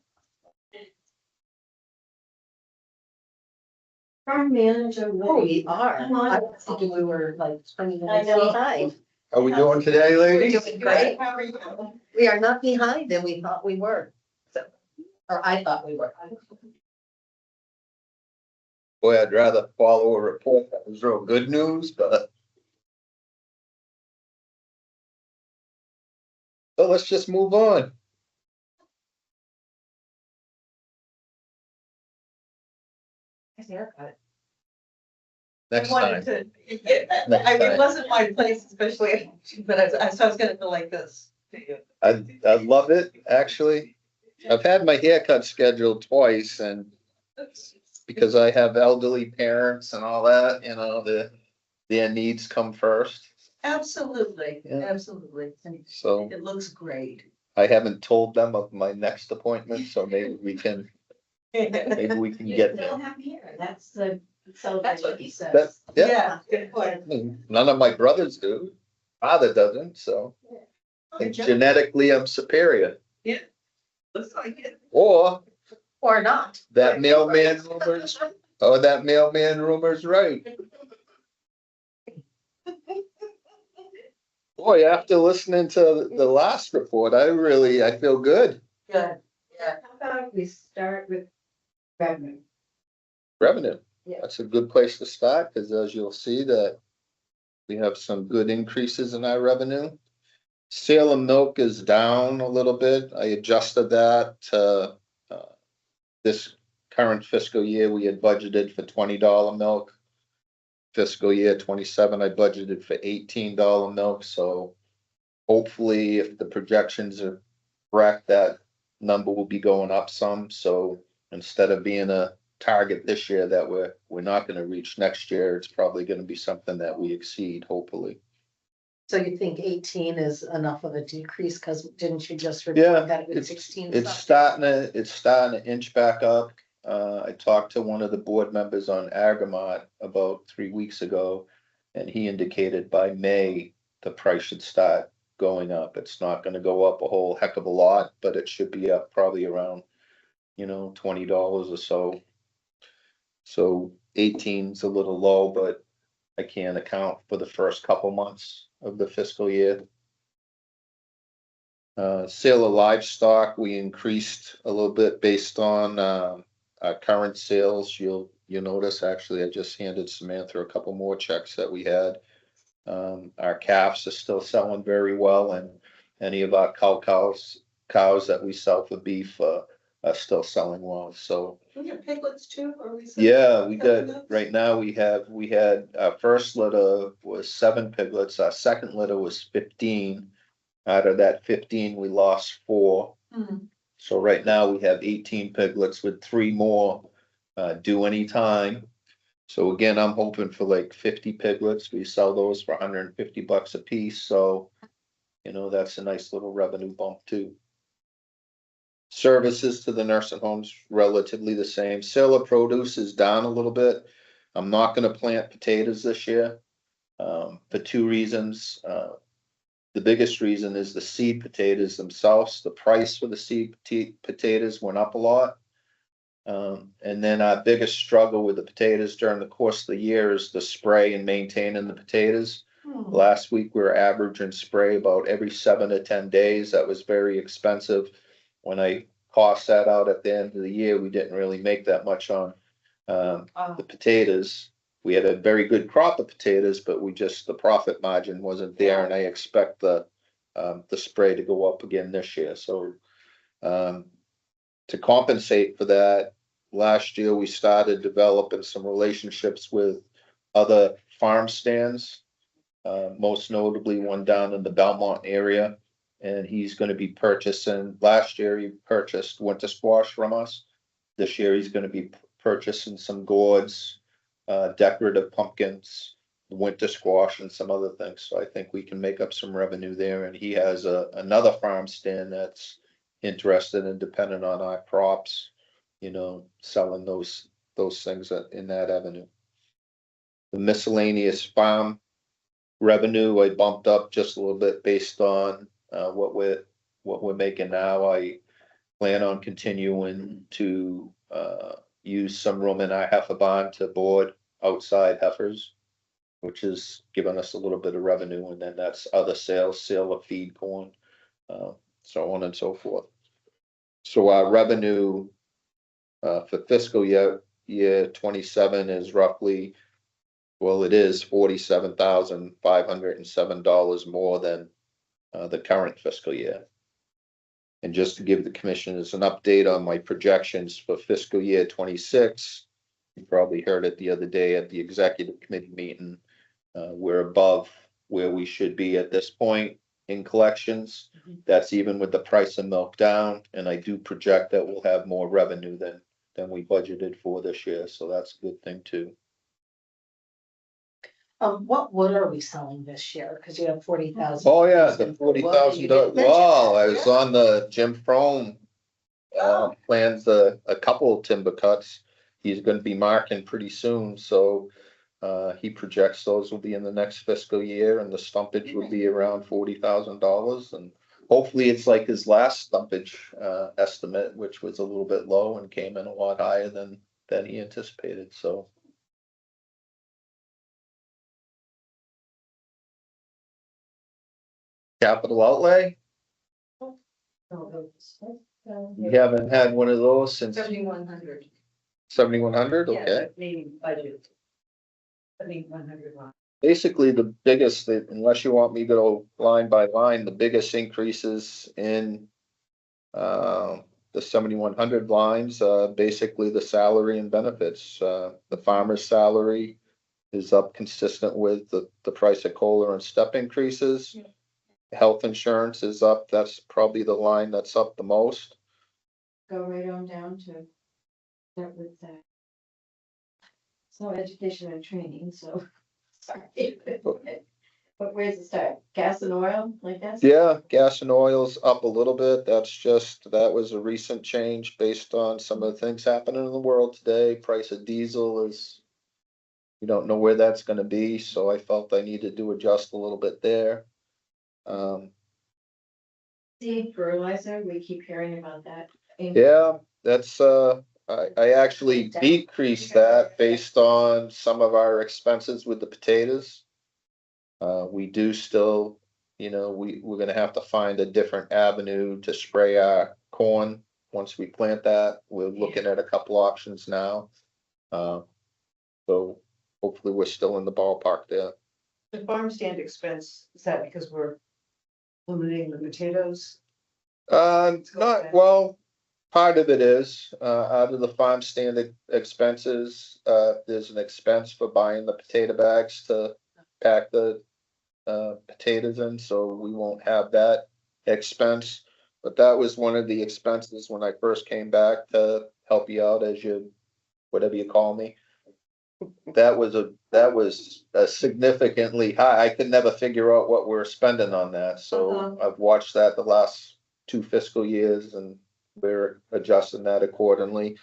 Speaker 1: Farm manager.
Speaker 4: Oh, we are.
Speaker 1: Come on.
Speaker 4: I was thinking we were like 20
Speaker 1: I
Speaker 4: minutes
Speaker 1: know.
Speaker 4: behind.
Speaker 7: How we doing today,
Speaker 4: We're
Speaker 7: ladies?
Speaker 4: doing great.
Speaker 6: How are you?
Speaker 4: We are not behind than we thought we were. So, or I thought we were.
Speaker 7: Boy, I'd rather follow a report that was real good news, but. So let's just move on.
Speaker 6: Nice haircut.
Speaker 7: Next
Speaker 6: I wanted
Speaker 7: time.
Speaker 6: to- yeah,
Speaker 7: Next
Speaker 6: I mean,
Speaker 7: time.
Speaker 6: it wasn't my place especially, but so I was gonna go like this. to you.
Speaker 7: I love it, actually. I've had my haircut scheduled twice and because I have elderly parents and all that, you know, their needs come first.
Speaker 6: Absolutely,
Speaker 7: Yeah.
Speaker 6: absolutely. And
Speaker 7: So
Speaker 6: it looks great.
Speaker 7: I haven't told them of my next appointment, so maybe we can get
Speaker 1: They
Speaker 7: there.
Speaker 1: don't have here, that's the
Speaker 6: That's
Speaker 1: celebration.
Speaker 6: what he
Speaker 1: says.
Speaker 7: That, yeah,
Speaker 6: Yeah, good point.
Speaker 7: I mean, none of my brothers do. Father doesn't, so I think genetically I'm superior.
Speaker 6: Looks like it.
Speaker 7: Or
Speaker 4: Or not.
Speaker 7: that mailman rumor's right. Boy, after listening to the last report, I feel good.
Speaker 6: Good, yeah.
Speaker 1: How about if we start with revenue?
Speaker 7: Revenue.
Speaker 1: Yeah.
Speaker 7: That's a good place to start, because as you'll see that we have some good increases in our revenue. Sale of milk is down a little bit. I adjusted that to, this current fiscal year, we had budgeted for $20 milk. Fiscal year 27, I budgeted for $18 milk, so hopefully if the projections are correct, that number will be going up some, so instead of being a target this year that we're not gonna reach next year, it's probably gonna be something that we exceed, hopefully.
Speaker 4: So you think 18 is enough of a decrease, cause didn't you just
Speaker 7: Yeah,
Speaker 4: report that it was
Speaker 7: it's,
Speaker 4: 16
Speaker 7: it's
Speaker 4: something?
Speaker 7: it's starting to inch back up. I talked to one of the board members on Argonaut about 3 weeks ago, and he indicated by May, the price should start going up. It's not gonna go up a whole heck of a lot, but it should be up probably around, $20 or so. So 18's a little low, but I can't account for the first couple months of the fiscal year. Sale of livestock, we increased a little bit based on, our current sales. You'll notice, actually, I just handed Samantha a couple more checks that we had. Our calves are still selling very well, and any of our cows that we sell for beef, are still selling well, so.
Speaker 6: We get piglets too, or we?
Speaker 7: Yeah, we got, right now, we had, our first litter was 7 piglets, our second litter was 15. Out of that 15, we lost 4. So right now, we have 18 piglets with 3 more, due anytime. So again, I'm hoping for like 50 piglets, we sell those for $150 a piece, so, that's a nice little revenue bump too. Services to the nursing homes relatively the same. Sale of produce is down a little bit. I'm not gonna plant potatoes this year, for 2 reasons. The biggest reason is the seed potatoes themselves. The price for the seed potatoes went up a lot. And then our biggest struggle with the potatoes during the course of the year is the spray and maintaining the potatoes. Last week, we were averaging spray about every 7 to 10 days. That was very expensive. When I cost that out at the end of the year, we didn't really make that much on the potatoes. We had a very good crop of potatoes, but the profit margin wasn't there, and I expect the spray to go up again this year. So to compensate for that, last year we started developing some relationships with other farm stands, most notably one down in the Belmont area. And he's gonna be purchasing, last year he purchased winter squash from us. This year he's gonna be purchasing some gourds, decorative pumpkins, winter squash, and some other things. So I think we can make up some revenue there. And he has another farm stand that's interested and dependent on our crops, selling those things in that avenue. The miscellaneous farm revenue, I bumped up just a little bit based on what we're making now. I plan on continuing to use some room in our heifer barn to board outside heifers, which is giving us a little bit of revenue, and then that's other sales, sale of feed corn, so on and so forth. So our revenue for fiscal year 27 is roughly, well, it is $47,507 more than the current fiscal year. And just to give the commissioners an update on my projections for fiscal year 26, you probably heard it the other day at the executive committee meeting. We're above where we should be at this point in collections. That's even with the price of milk down, and I do project that we'll have more revenue than we budgeted for this year, so that's a good thing too.
Speaker 4: What wood are we selling this year? Cause you have 40,000.
Speaker 7: Oh, yeah, the $40,000. Well, I was on the Jim Frome plans a couple of timber cuts. He's gonna be marking pretty soon, so he projects those will be in the next fiscal year, and the stumpage will be around $40,000. And hopefully it's like his last stumpage estimate, which was a little bit low and came in a lot higher than he anticipated, so. Capital outlay? You haven't had one of those since
Speaker 5: 7,100.
Speaker 7: 7,100?
Speaker 5: Yeah,
Speaker 7: Okay.
Speaker 5: maybe budget. 7,100 line.
Speaker 7: Basically, the biggest, unless you want me to go line by line, the biggest increases in the 7,100 lines, basically the salary and benefits. The farmer's salary is up consistent with the price of cola and step increases. Health insurance is up. That's probably the line that's up the most.
Speaker 1: Go right on down to start with that. So education and training, so, sorry. But where's it start? Gas and oil, like that's?
Speaker 7: Yeah, gas and oil's up a little bit. That was a recent change based on some of the things happening in the world today. Price of diesel is, you don't know where that's gonna be, so I felt I needed to adjust a little bit there.
Speaker 1: Seed fertilizer, we keep hearing about that.
Speaker 7: Yeah, that's, I actually decreased that based on some of our expenses with the potatoes. We do still, we're gonna have to find a different avenue to spray our corn once we plant that. We're looking at a couple options now. So hopefully we're still in the ballpark there.
Speaker 5: The farm stand expense, is that because we're eliminating the potatoes?
Speaker 7: Not, well, part of it is, out of the farm stand expenses, there's an expense for buying the potato bags to pack the potatoes in, so we won't have that expense. But that was one of the expenses when I first came back to help you out as you, whatever you call me. That was a significantly high. I could never figure out what we're spending on that, so I've watched that the last 2 fiscal years and we're adjusting that accordingly.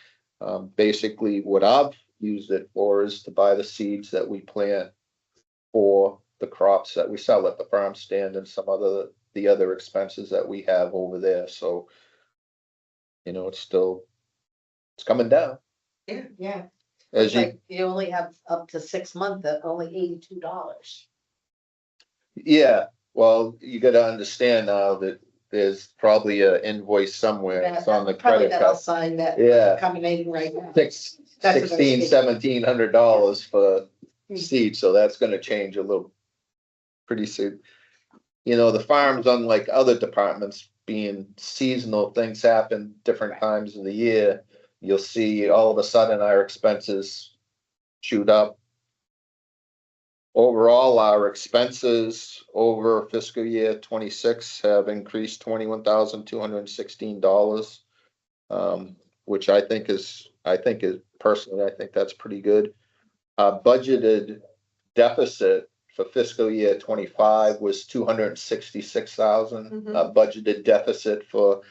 Speaker 7: Basically, what I've used it for is to buy the seeds that we plant for the crops that we sell at the farm stand and some other, the other expenses that we have over there, so. It's coming down,
Speaker 1: Yeah,
Speaker 7: as you,
Speaker 4: Like, you only have up to 6 months at only $82.
Speaker 7: yeah, well, you gotta understand now that there's probably a invoice somewhere, it's on the
Speaker 4: Probably
Speaker 7: credit
Speaker 4: that I'll
Speaker 7: card.
Speaker 4: sign that
Speaker 7: Yeah,
Speaker 4: coming in right now.
Speaker 7: $16,
Speaker 4: That's what I was thinking.
Speaker 7: $1,700 for
Speaker 4: Hmm.
Speaker 7: seed, so that's gonna change a little. Pretty soon. The farms, unlike other departments, being seasonal, things happen different times of the year. You'll see all of a sudden our expenses shoot up. Overall, our expenses over fiscal year 26 have increased $21,216. Which I think is personally, I think that's pretty good. Budgeted deficit for fiscal year 25 was 266,000. Budgeted deficit for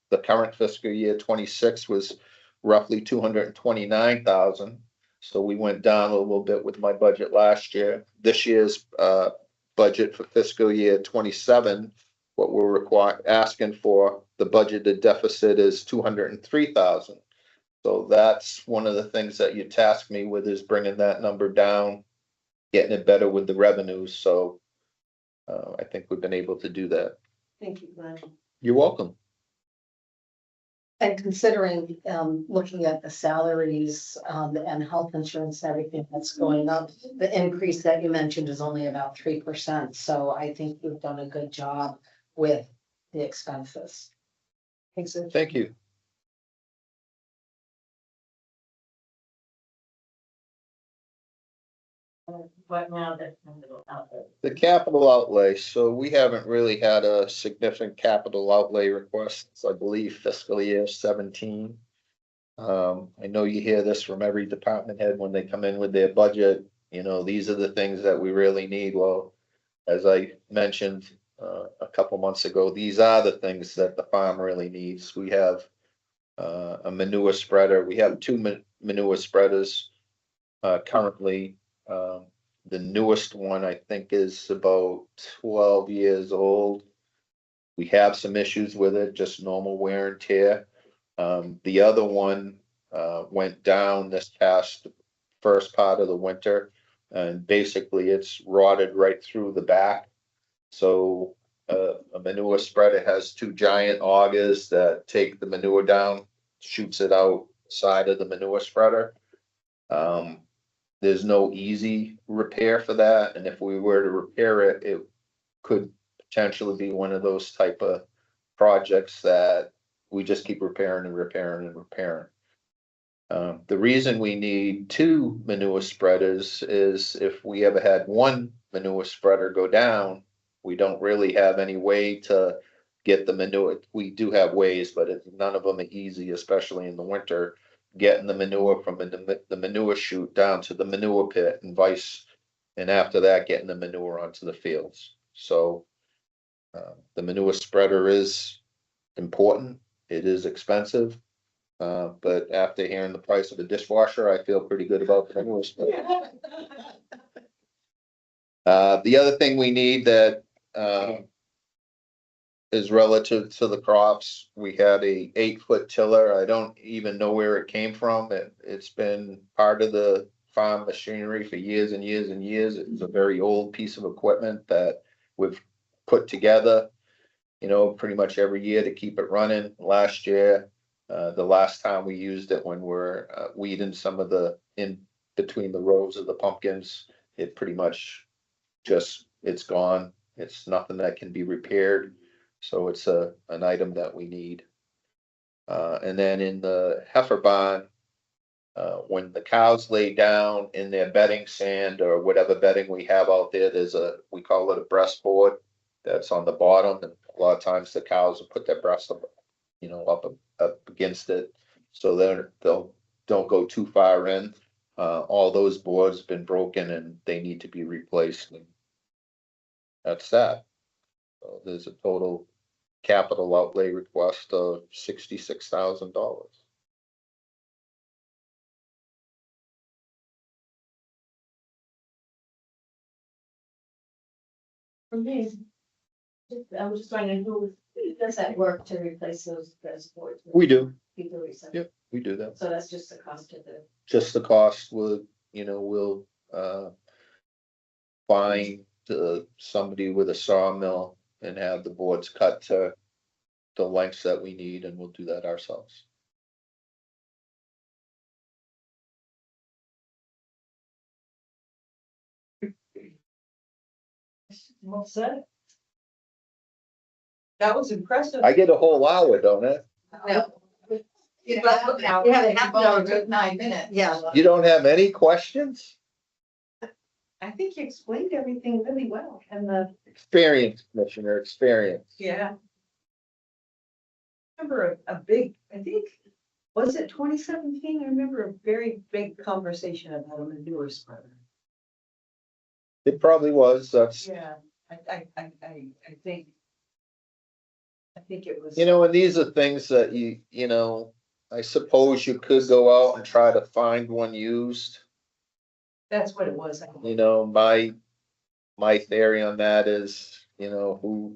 Speaker 7: the current fiscal year 26 was roughly 229,000. So we went down a little bit with my budget last year. This year's budget for fiscal year 27, what we're asking for, the budgeted deficit is 203,000. So that's one of the things that you tasked me with, is bringing that number down, getting it better with the revenues, so I think we've been able to do that.
Speaker 5: Thank you, Glenn.
Speaker 7: You're welcome.
Speaker 4: And considering, looking at the salaries, and health insurance and everything that's going up, the increase that you mentioned is only about 3%. So I think you've done a good job with the expenses.
Speaker 5: Thanks.
Speaker 7: Thank you.
Speaker 1: what now that out there?
Speaker 7: The capital outlay, so we haven't really had a significant capital outlay request, I believe fiscal year 17. I know you hear this from every department head when they come in with their budget, these are the things that we really need. Well, as I mentioned, a couple months ago, these are the things that the farm really needs. We have a manure spreader. We have 2 manure spreaders currently. The newest one, I think, is about 12 years old. We have some issues with it, just normal wear and tear. The other one went down this past first part of the winter, and basically it's rotted right through the back. So a manure spreader has two giant augers that take the manure down, shoots it outside of the manure spreader. There's no easy repair for that, and if we were to repair it, it could potentially be one of those type of projects that we just keep repairing and repairing and repairing. The reason we need two manure spreaders is if we ever had one manure spreader go down, we don't really have any way to get the manure. We do have ways, but none of them are easy, especially in the winter, getting the manure from the manure chute down to the manure pit and vice. And after that, getting the manure onto the fields. So the manure spreader is important. It is expensive. But after hearing the price of a dishwasher, I feel pretty good about the manure spreader. The other thing we need that is relative to the crops, we had a 8-foot tiller. I don't even know where it came from. It's been part of the farm machinery for years and years and years. It's a very old piece of equipment that we've put together, you know, pretty much every year to keep it running. Last year, the last time we used it when we're weeding some of the in between the rows of the pumpkins, it pretty much just, it's gone. It's nothing that can be repaired. So it's an item that we need. And then in the heifer barn, when the cows lay down in their bedding sand or whatever bedding we have out there, we call it a breastboard that's on the bottom. And a lot of times the cows will put their breast up, you know, up against it. So they'll don't go too far in. All those boards have been broken and they need to be replaced. And that's that. So there's a total capital outlay request of $66,000.
Speaker 1: For me, I was just wondering who does that work to replace those boards?
Speaker 7: We do.
Speaker 1: People recycle.
Speaker 7: Yep, we do that.
Speaker 1: So that's just the cost of the.
Speaker 7: Just the cost will, you know, we'll find somebody with a sawmill and have the boards cut to the lengths that we need, and we'll do that ourselves.
Speaker 6: Well said. That was impressive.
Speaker 7: I get a whole hour, don't I?
Speaker 3: No. You
Speaker 4: But-
Speaker 3: have now,
Speaker 4: you have a half an hour.
Speaker 3: took 9 minutes.
Speaker 4: Yeah.
Speaker 7: You don't have any questions?
Speaker 5: I think you explained everything really well and the.
Speaker 7: Experience, Commissioner, experience.
Speaker 5: Yeah. Remember a big, I think, was it 2017? I remember a very big conversation about a manure spreader.
Speaker 7: It probably was, that's,
Speaker 5: Yeah, I think. I think it was.
Speaker 7: you know, and these are things that you know, I suppose you could go out and try to find one used.
Speaker 5: That's what it was. I think.
Speaker 7: You know, my theory on that is, you know,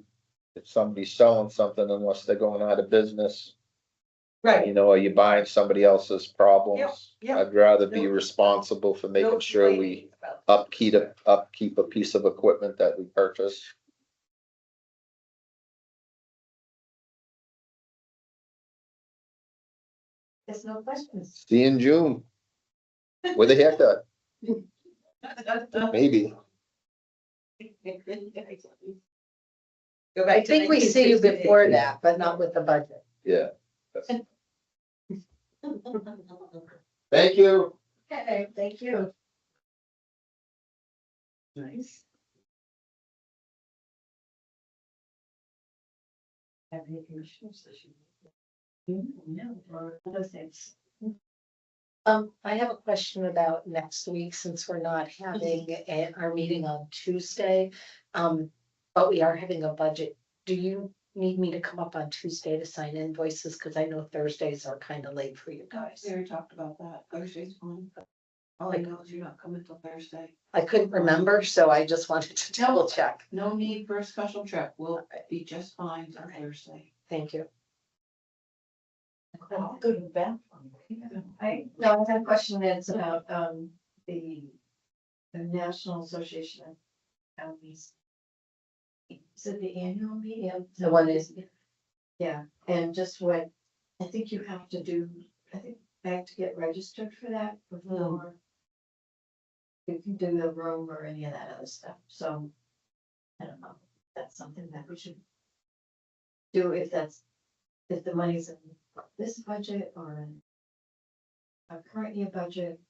Speaker 7: if somebody's selling something, unless they're going out of business, you
Speaker 5: Right.
Speaker 7: know, are you buying somebody else's problems?
Speaker 5: Yep.
Speaker 7: I'd rather be
Speaker 5: No.
Speaker 7: responsible for
Speaker 5: No
Speaker 7: making sure we
Speaker 5: complaining about-
Speaker 7: upkeep a piece of equipment that we purchase.
Speaker 1: There's no questions.
Speaker 7: See you in June. With a haircut, maybe.
Speaker 5: Go back
Speaker 4: I
Speaker 5: to
Speaker 4: think we see you
Speaker 5: 1968.
Speaker 4: before that, but not with the budget.
Speaker 7: Yeah. Thank you.
Speaker 1: Okay, thank you.
Speaker 5: Nice. Have any commissioners this year?
Speaker 1: No, or other things.
Speaker 4: I have a question about next week, since we're not having our meeting on Tuesday. But we are having a budget. Do you need me to come up on Tuesday to sign invoices? Cause I know Thursdays are kind of late for you guys.
Speaker 3: We already talked about that. Thursday's fine. All I know is you're not coming till Thursday.
Speaker 4: I couldn't remember, so I just wanted to double check.
Speaker 3: No need for a special trip. We'll be just fine till Thursday.
Speaker 4: Thank you.
Speaker 6: I'll go to the bathroom.
Speaker 1: I have a question that's about, the National Association of Counties. Is it the annual meeting?
Speaker 4: The one is-
Speaker 1: Yeah, and just what, I think you have to do, I think I have to get registered for that before. You can do the room or any of that other stuff, so. I don't know, that's something that we should. Do if that's, if the money's in this budget or in. A current year budget.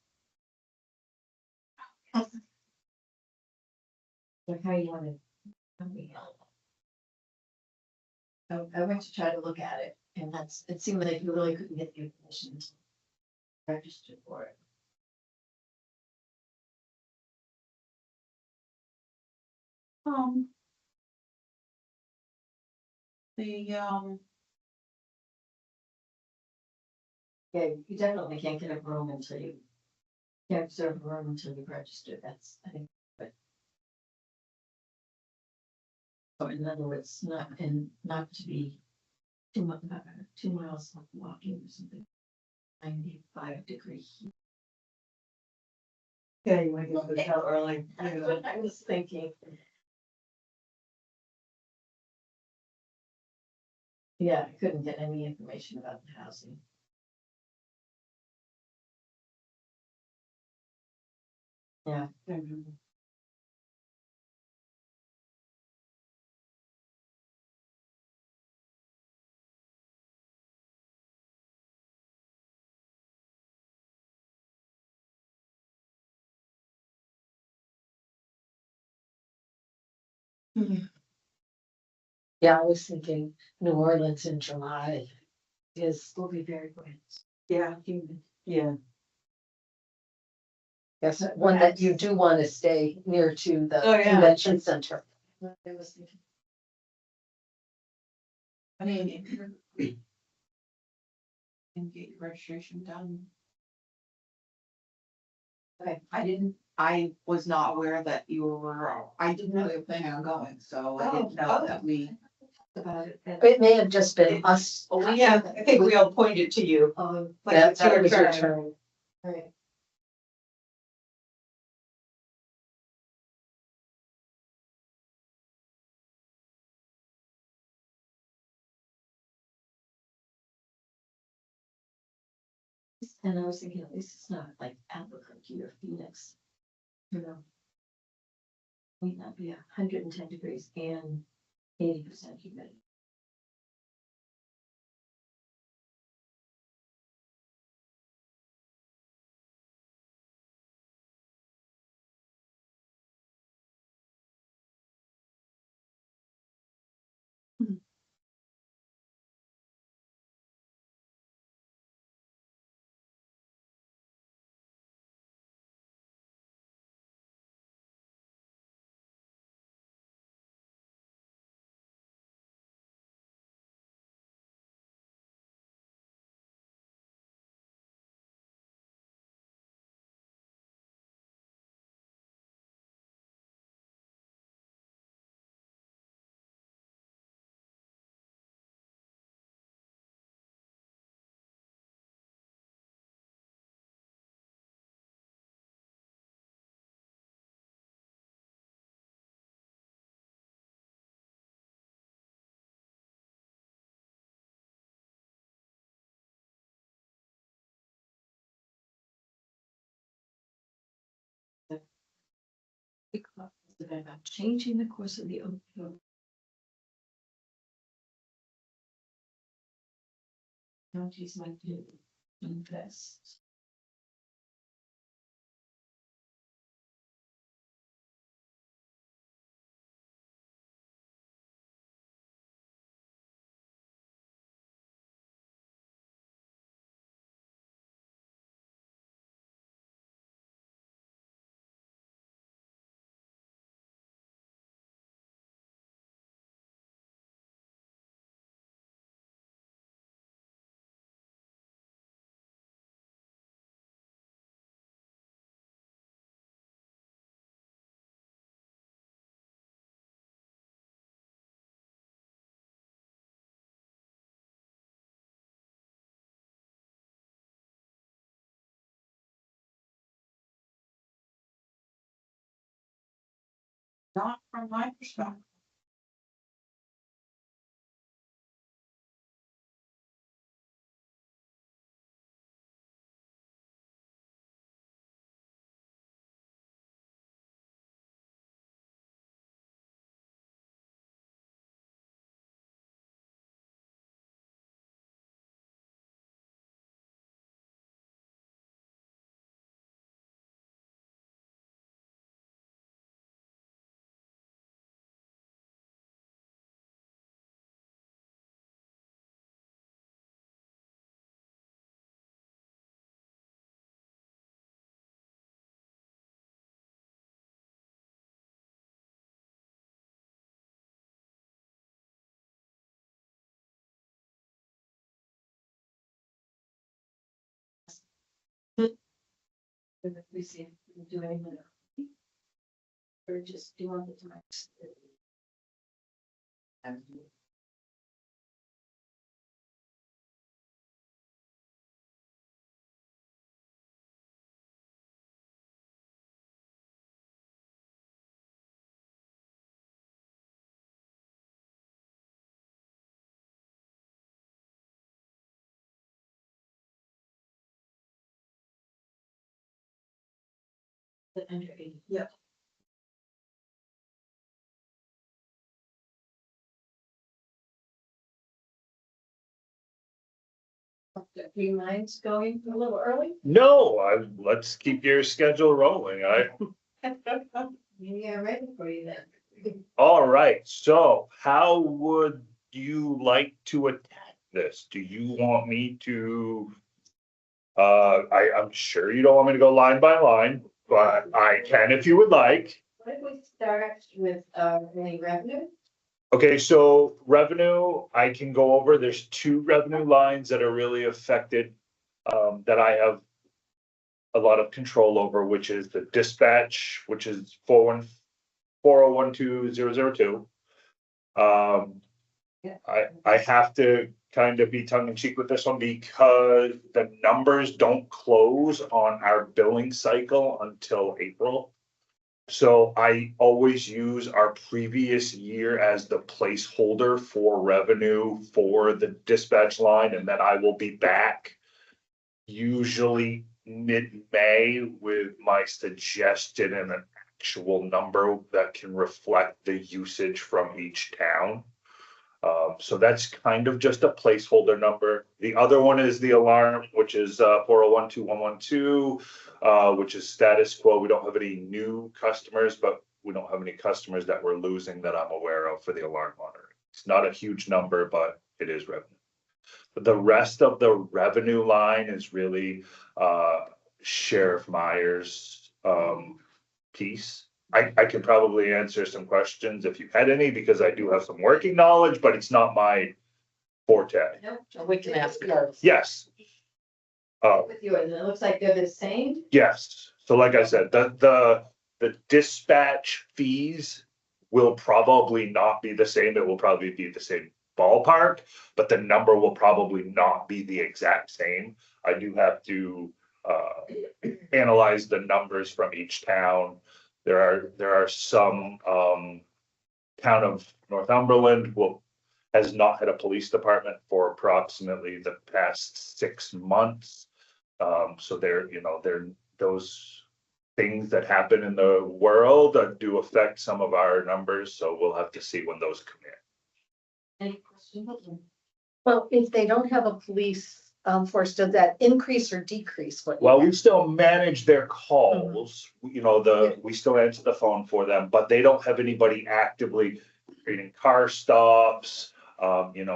Speaker 1: Or how you wanna. I went to try to look at it, and it seemed like you really couldn't get the information. To register for it.
Speaker 3: The,
Speaker 1: Yeah, you definitely can't get a room until you. Can't reserve a room until you register, that's, I think, but. Or in other words, not to be. 2 miles of walking or something. 95 degree heat.
Speaker 6: Yeah, you want to go to the hotel early.
Speaker 1: That's what I was thinking. Yeah, I couldn't get any information about the housing. Yeah.
Speaker 4: Yeah, I was thinking New Orleans in July
Speaker 1: Will be very good.
Speaker 6: Yeah,
Speaker 1: Humid.
Speaker 6: yeah.
Speaker 4: Yes, one that you do want to stay near to the
Speaker 6: Oh, yeah.
Speaker 4: convention center.
Speaker 1: I was thinking,
Speaker 3: I mean, if you're. And get your registration done.
Speaker 1: Okay.
Speaker 3: I was not aware that you were, I didn't know you were planning on going, so I didn't know that we.
Speaker 1: about it.
Speaker 4: It may have just been us.
Speaker 6: Oh, yeah, I think we all pointed to you. Like
Speaker 4: That's
Speaker 6: it's your
Speaker 4: it was your
Speaker 6: turn.
Speaker 4: turn.
Speaker 1: Right. And I was thinking, at least it's not like Albuquerque or Phoenix. You know. May not be 110 degrees and 80% humidity. About changing the course of the opioid. Counties might do invest.
Speaker 3: Not from my perspective.
Speaker 1: If we see if we can do anything. Or just do on the times. The under 80. Yep. The green line's going a little early.
Speaker 8: No, let's keep your schedule rolling.
Speaker 1: Yeah, ready for you then.
Speaker 8: All right, so how would you like to attack this? Do you want me to? I'm sure you don't want me to go line by line, but I can if you would like.
Speaker 1: What if we start with, any revenue?
Speaker 8: Okay, so revenue, I can go over. There's two revenue lines that are really affected, that I have a lot of control over, which is the dispatch, which is 4012-002. I have to kind of be tongue in cheek with this one because the numbers don't close on our billing cycle until April. So I always use our previous year as the placeholder for revenue for the dispatch line, and then I will be back usually mid-May with my suggested and an actual number that can reflect the usage from each town. So that's kind of just a placeholder number. The other one is the alarm, which is 4012-112, which is status quo. We don't have any new customers, but we don't have any customers that we're losing that I'm aware of for the alarm monitoring. It's not a huge number, but it is revenue. The rest of the revenue line is really Sheriff Myers' piece. I can probably answer some questions if you had any, because I do have some working knowledge, but it's not my forte.
Speaker 1: Nope.
Speaker 4: We can ask yours.
Speaker 8: Yes.
Speaker 1: With yours, and it looks like they're the same.
Speaker 8: Yes. So like I said, the dispatch fees will probably not be the same. It will probably be the same ballpark, but the number will probably not be the exact same. I do have to analyze the numbers from each town. There are some, town of Northumberland has not had a police department for approximately the past 6 months. So those things that happen in the world that do affect some of our numbers, so we'll have to see when those come in.
Speaker 1: Any questions?
Speaker 4: Well, if they don't have a police force, does that increase or decrease?
Speaker 8: Well, we still manage their calls, we still answer the phone for them, but they don't have anybody actively creating car stops,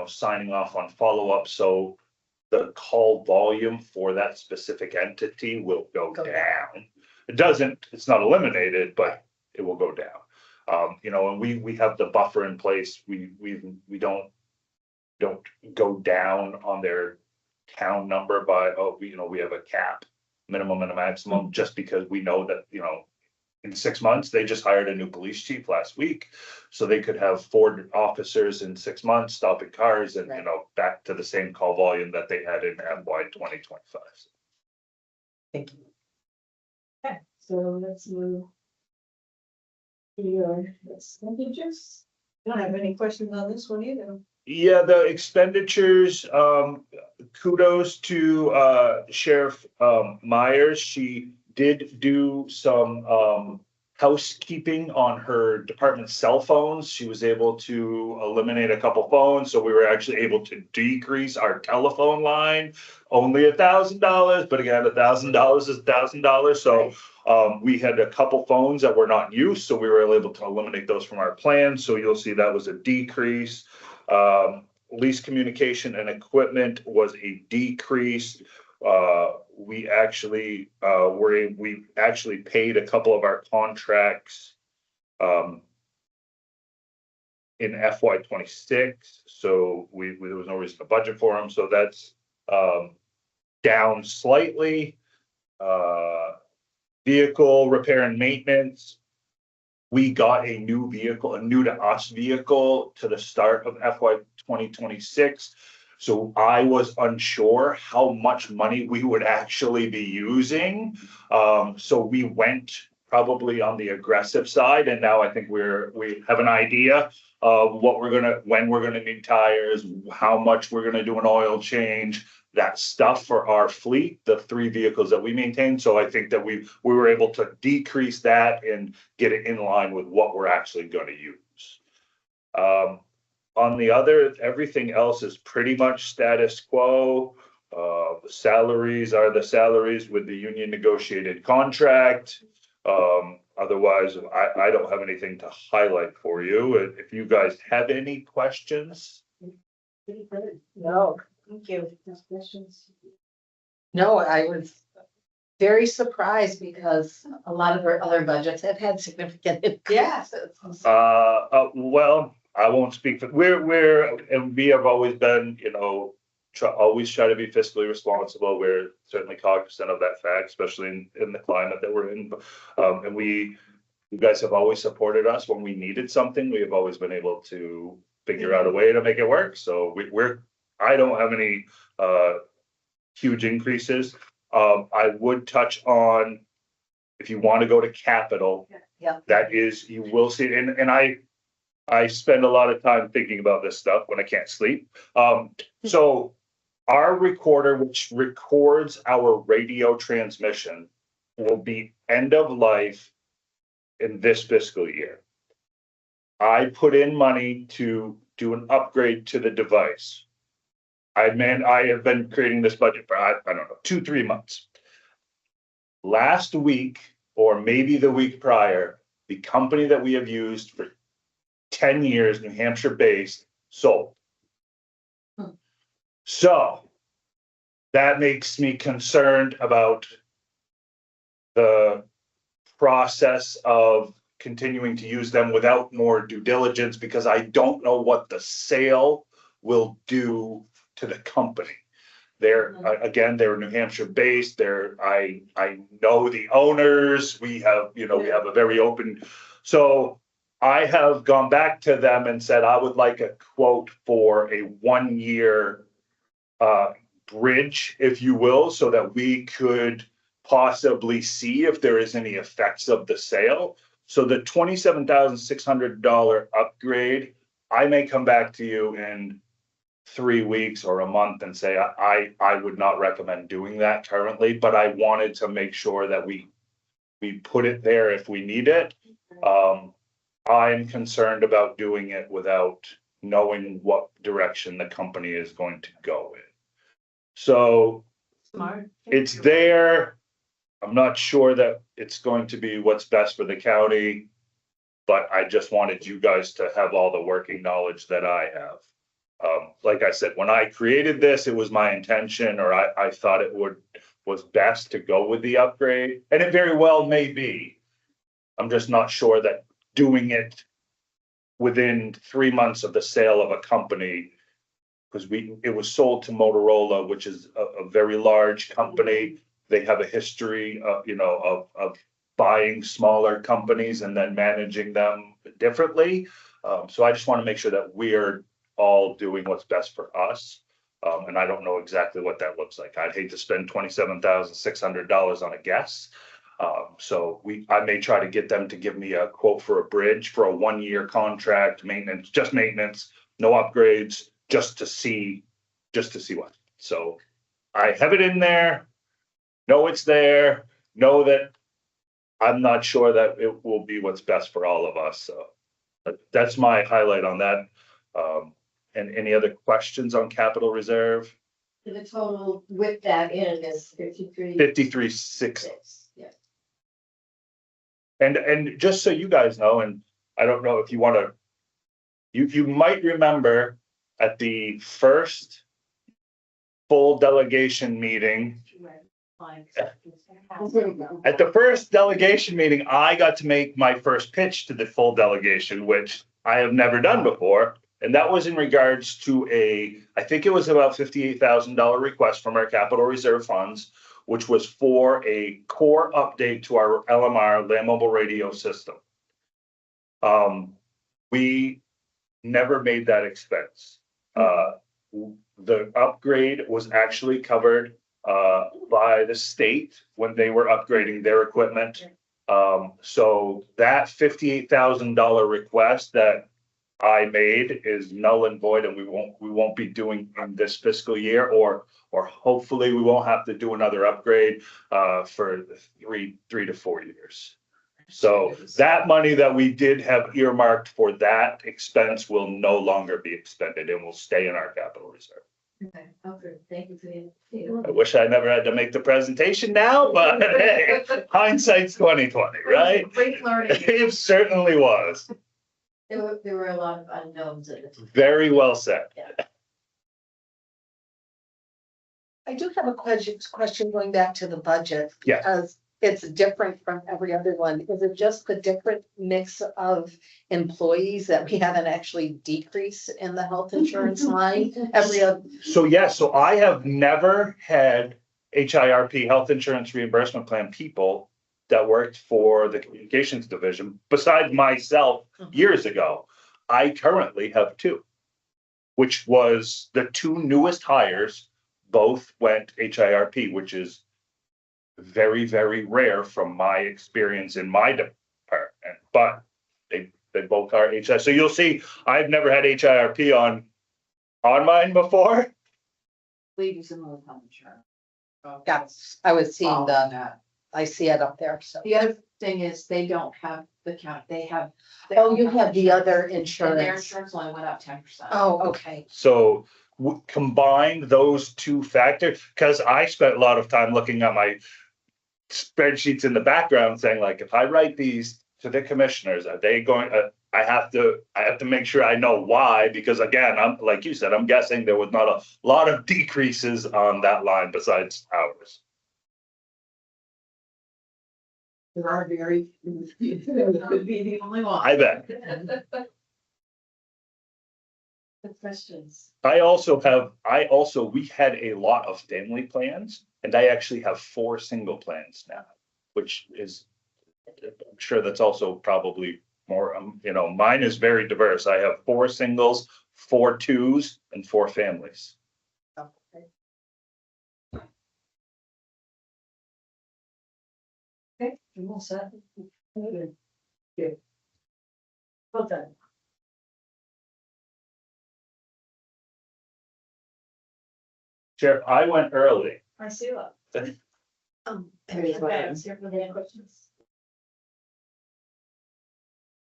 Speaker 8: signing off on follow-up, so the call volume for that specific entity will go down. It's not eliminated, but it will go down. And we have the buffer in place. We don't go down on their town number by, we have a cap, minimum and a maximum, just because we know that, in 6 months, they just hired a new police chief last week. So they could have 4 officers in 6 months stopping cars and,
Speaker 4: Right.
Speaker 8: Back to the same call volume that they had in FY 2025.
Speaker 4: Thank you.
Speaker 1: Okay, so let's move. to Your expenditures.
Speaker 6: Don't have any questions on this one either.
Speaker 8: Yeah, the expenditures, kudos to Sheriff Myers. She did do some housekeeping on her department's cell phones. She was able to eliminate a couple phones, so we were actually able to decrease our telephone line only $1,000. But again, $1,000 is $1,000. So we had a couple phones that were not used, so we were able to eliminate those from our plan. So you'll see that was a decrease. Lease communication and equipment was a decrease. We actually paid a couple of our contracts in FY 26, so there was no reason to budget for them, so that's down slightly. vehicle repair and maintenance. We got a new vehicle, a new to us vehicle to the start of FY 2026. So I was unsure how much money we would actually be using. So we went probably on the aggressive side, and now I think we have an idea of what when we're gonna need tires, how much we're gonna do an oil change, that stuff for our fleet, the 3 vehicles that we maintain. So I think that we were able to decrease that and get it in line with what we're actually gonna use. On the other, everything else is pretty much status quo. The salaries are the salaries with the union negotiated contract. Otherwise, I don't have anything to highlight for you. If you guys have any questions.
Speaker 1: Pretty good.
Speaker 4: No,
Speaker 1: Thank you. Those questions?
Speaker 4: no, I was very surprised because a lot of our other budgets have had significant increases.
Speaker 8: Well, I won't speak for, and we have always been, always try to be fiscally responsible. We're certainly cognizant of that fact, especially in the climate that we're in. And you guys have always supported us when we needed something. We have always been able to figure out a way to make it work. So I don't have any, huge increases. I would touch on, if you want to go to capital.
Speaker 4: Yeah.
Speaker 8: That is, you will see, and I spend a lot of time thinking about this stuff when I can't sleep. So our recorder, which records our radio transmission, will be end of life in this fiscal year. I put in money to do an upgrade to the device. I have been creating this budget for, I don't know, 2-3 months. Last week, or maybe the week prior, the company that we have used for 10 years, New Hampshire based, sold. So that makes me concerned about the process of continuing to use them without more due diligence, because I don't know what the sale will do to the company. They're New Hampshire based. I know the owners. We have a very open, so I have gone back to them and said, I would like a quote for a 1-year bridge, if you will, so that we could possibly see if there is any effects of the sale. So the $27,600 upgrade, I may come back to you in 3 weeks or a month and say, I would not recommend doing that currently, but I wanted to make sure that we put it there if we need it. I'm concerned about doing it without knowing what direction the company is going to go in. So
Speaker 1: Smart.
Speaker 8: it's there. I'm not sure that it's going to be what's best for the county, but I just wanted you guys to have all the working knowledge that I have. Like I said, when I created this, it was my intention, or I thought it was best to go with the upgrade, and it very well may be. I'm just not sure that doing it within 3 months of the sale of a company, because it was sold to Motorola, which is a very large company. They have a history of buying smaller companies and then managing them differently. So I just want to make sure that we're all doing what's best for us. And I don't know exactly what that looks like. I'd hate to spend $27,600 on a guess. So I may try to get them to give me a quote for a bridge for a 1-year contract, maintenance, no upgrades, just to see what. So I have it in there. Know it's there. Know that I'm not sure that it will be what's best for all of us. So that's my highlight on that. And any other questions on capital reserve?
Speaker 1: The total with that in is 53.
Speaker 8: 53,600.
Speaker 1: Yeah.
Speaker 8: And just so you guys know, and I don't know if you want to, you might remember at the first full delegation meeting, at the first delegation meeting, I got to make my first pitch to the full delegation, which I have never done before. And that was in regards to I think it was about $58,000 request from our capital reserve funds, which was for a core update to our LMR, land mobile radio system. We never made that expense. The upgrade was actually covered by the state when they were upgrading their equipment. So that $58,000 request that I made is null and void, and we won't be doing in this fiscal year, or hopefully we won't have to do another upgrade for 3 to 4 years. So that money that we did have earmarked for that expense will no longer be expended and will stay in our capital reserve.
Speaker 1: Okay, okay, thank you for the.
Speaker 8: I wish I never had to make the presentation now, but hey, hindsight's 2020, right?
Speaker 3: Great learning.
Speaker 8: It certainly was.
Speaker 1: There were a lot of unknowns in it.
Speaker 8: Very well said.
Speaker 4: I do have a question going back to the budget.
Speaker 8: Yeah.
Speaker 4: Because it's different from every other one. Is it just the different mix of employees that we have an actually decrease in the health insurance line every other?
Speaker 8: So so I have never had HIRP, Health Insurance Reimbursement Plan people that worked for the communications division, besides myself years ago. I currently have 2, which was the 2 newest hires, both went HIRP, which is very, very rare from my experience in my department, but they both are HIRP. So you'll see, I've never had HIRP on mine before.
Speaker 3: Ladies and little health insurance.
Speaker 4: I was seeing
Speaker 3: All
Speaker 4: the,
Speaker 3: of that.
Speaker 4: I see it up there, so.
Speaker 3: The other thing is they don't have the count, they have.
Speaker 4: Oh, you have the other
Speaker 3: And their
Speaker 4: insurance.
Speaker 3: insurance only went up 10%.
Speaker 4: Oh, okay.
Speaker 8: So combine those 2 factors, because I spent a lot of time looking at my spreadsheets in the background saying, like, if I write these to the commissioners, are they going, I have to make sure I know why, because again, I'm, like you said, I'm guessing there was not a lot of decreases on that line besides ours.
Speaker 6: There are very, could be the only one.
Speaker 8: I bet.
Speaker 1: The questions.
Speaker 8: We had a lot of family plans, and I actually have 4 single plans now, which is, I'm sure that's also probably more, mine is very diverse. I have 4 singles, 4 twos, and 4 families.
Speaker 1: Okay, you're all set. Good. Good. Well done.
Speaker 8: Sheriff, I went early.
Speaker 1: I see that.
Speaker 4: Any
Speaker 1: Here for the questions.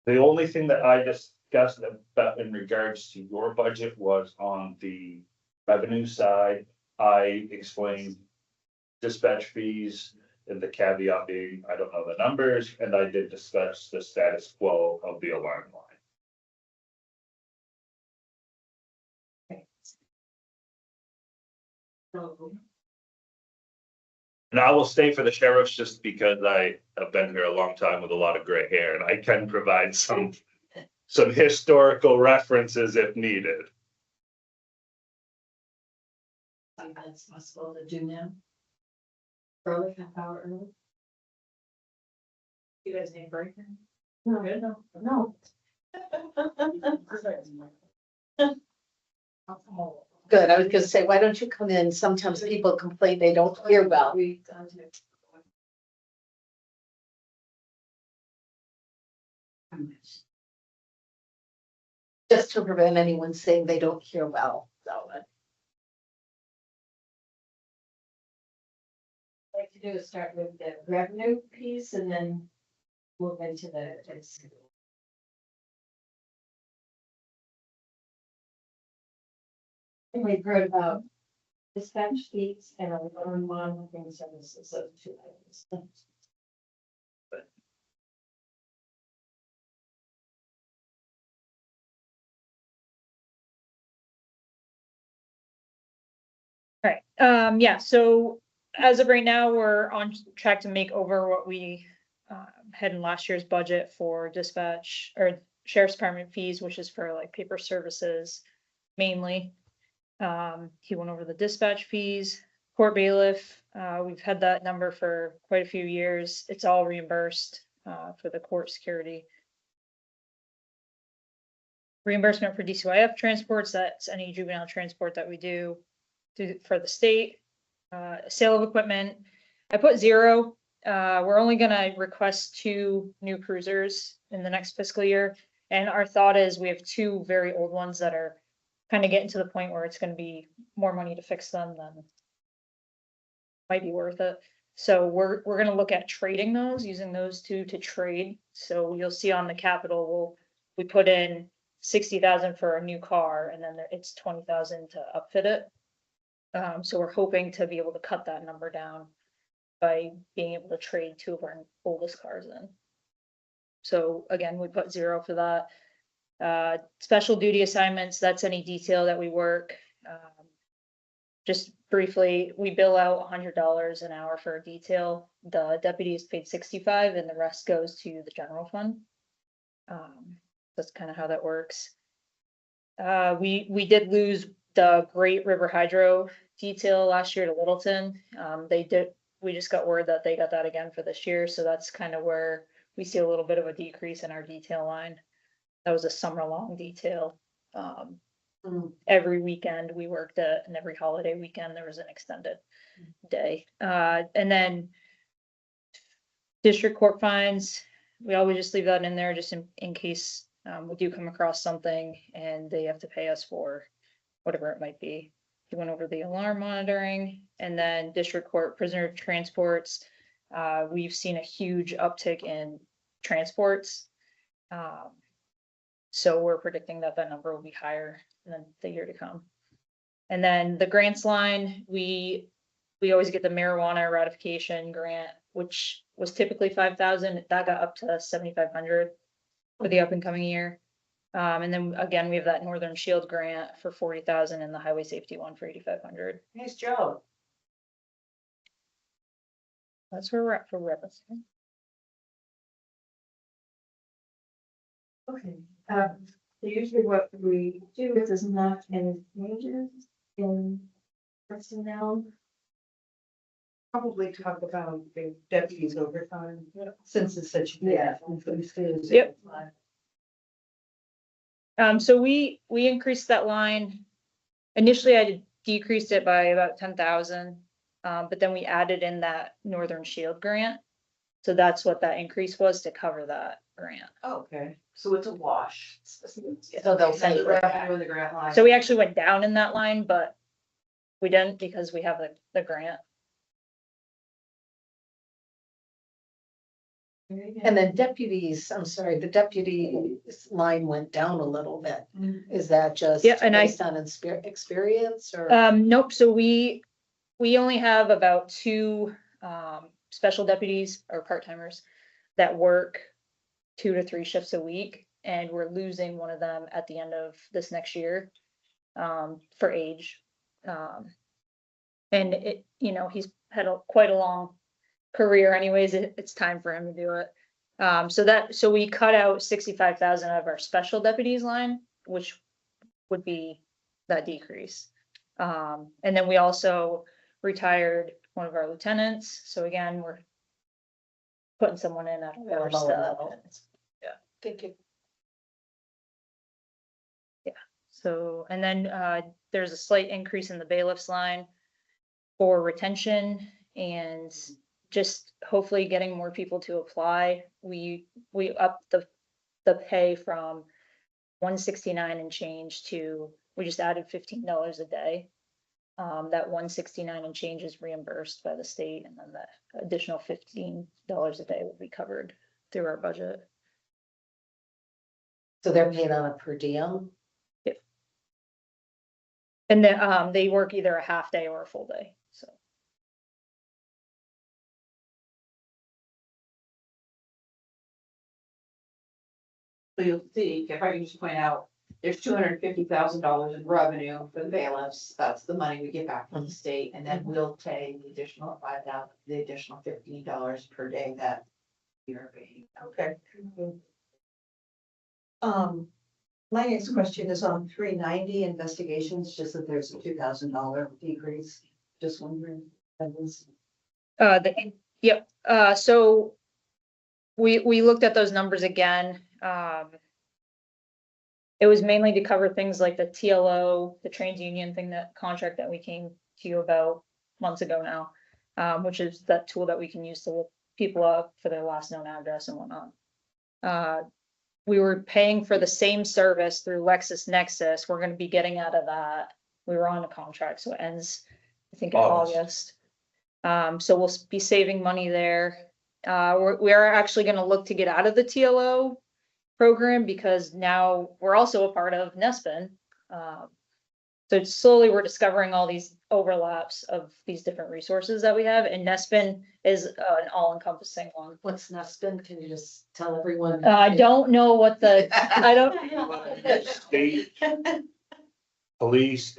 Speaker 8: The only thing that I discussed about in regards to your budget was on the revenue side. I explained dispatch fees and the caveat being, I don't know the numbers, and I did discuss the status quo of the alarm line. And I will stay for the sheriffs just because I have been here a long time with a lot of gray hair, and I can provide some historical references if needed.
Speaker 1: Something that's possible to do now. Early, half hour early. You guys need a break? No, good, no.
Speaker 4: Good, I was gonna say, why don't you come in? Sometimes people complain they don't hear well. Just to prevent anyone saying they don't hear well, so.
Speaker 1: Like to do is start with the revenue piece and then move into the. And we've heard about dispatch fees and alarm monitoring services, those 2 items.
Speaker 9: Right, yeah, so as of right now, we're on track to make over what we had in last year's budget for dispatch or sheriff's department fees, which is for like paper services mainly. He went over the dispatch fees. court bailiff, we've had that number for quite a few years. It's all reimbursed, for the court security. Reimbursement for DCYF transports, that's any juvenile transport that we do for the state. Sale of equipment, I put 0. We're only gonna request 2 new cruisers in the next fiscal year. And our thought is we have 2 very old ones that are kind of getting to the point where it's gonna be more money to fix them than might be worth it. So we're gonna look at trading those, using those 2 to trade. So you'll see on the capital, we put in 60,000 for a new car, and then it's 20,000 to upfit it. So we're hoping to be able to cut that number down by being able to trade 2 of our oldest cars in. So again, we put 0 for that. Special duty assignments, that's any detail that we work. Just briefly, we bill out $100 an hour for a detail. The deputy is paid 65 and the rest goes to the general fund. That's kind of how that works. We did lose the Great River Hydro detail last year to Littleton. We just got word that they got that again for this year, so that's kind of where we see a little bit of a decrease in our detail line. That was a summer-long detail. Every weekend we worked it, and every holiday weekend there was an extended day. And then district court fines, we always just leave that in there just in case we do come across something and they have to pay us for whatever it might be. We went over the alarm monitoring, and then district court prisoner transports. We've seen a huge uptick in transports. So we're predicting that that number will be higher in the year to come. And then the grants line, we always get the marijuana ratification grant, which was typically 5,000. That got up to 7,500 for the up and coming year. And then again, we have that Northern Shield grant for 40,000 and the highway safety one for 8,500.
Speaker 6: Nice job.
Speaker 9: That's where we're at for revenue.
Speaker 1: Okay, so usually what we do is there's not any changes in personnel.
Speaker 5: Probably talk about the deputies overtime, since it's such.
Speaker 1: Yeah.
Speaker 9: Yep. So we increased that line. Initially, I decreased it by about 10,000. But then we added in that Northern Shield grant. So that's what that increase was, to cover that grant.
Speaker 6: Okay, so it's a wash.
Speaker 4: So they'll send it back.
Speaker 3: Doing the grant line.
Speaker 9: So we actually went down in that line, but we didn't because we have the grant.
Speaker 4: And then deputies, I'm sorry, the deputy line went down a little bit. Is that just
Speaker 9: Yeah, and
Speaker 4: based on experience or?
Speaker 9: Nope, so we only have about 2 special deputies or part-timers that work 2 to 3 shifts a week, and we're losing one of them at the end of this next year for age. And he's had quite a long career anyways. It's time for him to do it. So we cut out 65,000 of our special deputies line, which would be that decrease. And then we also retired one of our lieutenants. So again, we're putting someone in at a lower step.
Speaker 4: Yeah. Thank you.
Speaker 9: So, and then there's a slight increase in the bailiffs line for retention and just hopefully getting more people to apply. We upped the pay from 169 and change to, we just added $15 a day. That 169 and change is reimbursed by the state, and then the additional $15 a day will be covered through our budget.
Speaker 4: So they're paid on a per diem?
Speaker 9: Yep. And then they work either a half day or a full day, so.
Speaker 3: So you'll see, if I can just point out, there's $250,000 in revenue for the bailiffs. That's the money we get back from the state, and then we'll pay the additional 5,000, the additional $15 per day that you're paying.
Speaker 6: Okay. My next question is on 390 investigations, just that there's a $2,000 decrease.
Speaker 5: Just wondering. That was.
Speaker 9: Yep, so we looked at those numbers again. It was mainly to cover things like the TLO, the TransUnion thing, that contract that we came to you about months ago now, which is that tool that we can use to look people up for their last known address and whatnot. We were paying for the same service through LexisNexis. We're gonna be getting out of that. We were on a contract, so it ends, I think, in
Speaker 8: August.
Speaker 9: August. So we'll be saving money there. We are actually gonna look to get out of the TLO program because now we're also a part of Nespin. So slowly we're discovering all these overlaps of these different resources that we have, and Nespin is an all-encompassing one.
Speaker 4: What's Nespin? Can you just tell everyone?
Speaker 9: I don't know what the, I don't,
Speaker 8: State Police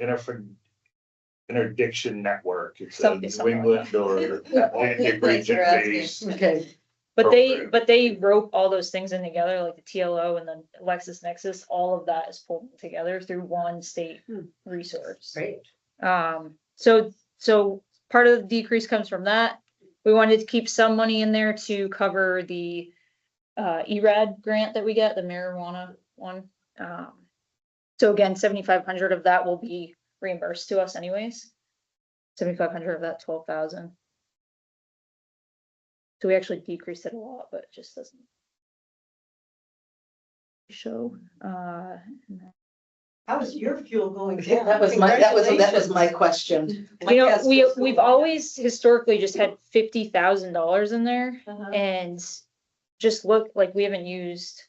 Speaker 8: Interdiction Network. It's a
Speaker 9: Something
Speaker 8: New
Speaker 9: like
Speaker 8: England or Atlantic region based.
Speaker 4: Okay,
Speaker 8: program.
Speaker 9: but they rope all those things in together, like the TLO and then LexisNexis, all of that is pulled together through one state resource.
Speaker 4: great.
Speaker 9: So part of the decrease comes from that. We wanted to keep some money in there to cover the ERAD grant that we get, the marijuana one. So again, 7,500 of that will be reimbursed to us anyways. 7,500 of that 12,000. So we actually decreased it a lot, but it just doesn't show.
Speaker 6: How is your fuel going down?
Speaker 4: That was my question.
Speaker 9: You know, we've always historically just had $50,000 in there,
Speaker 6: Uh-huh.
Speaker 9: and just look like we haven't used.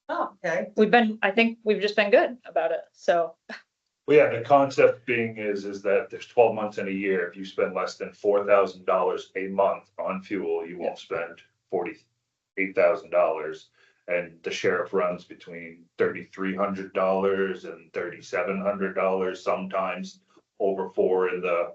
Speaker 6: Oh, okay.
Speaker 9: I think we've just been good about it. So
Speaker 8: Well, yeah, the concept being is that there's 12 months in a year. If you spend less than $4,000 a month on fuel, you won't spend $48,000. And the sheriff runs between $3,300 and $3,700 sometimes over 4 in the,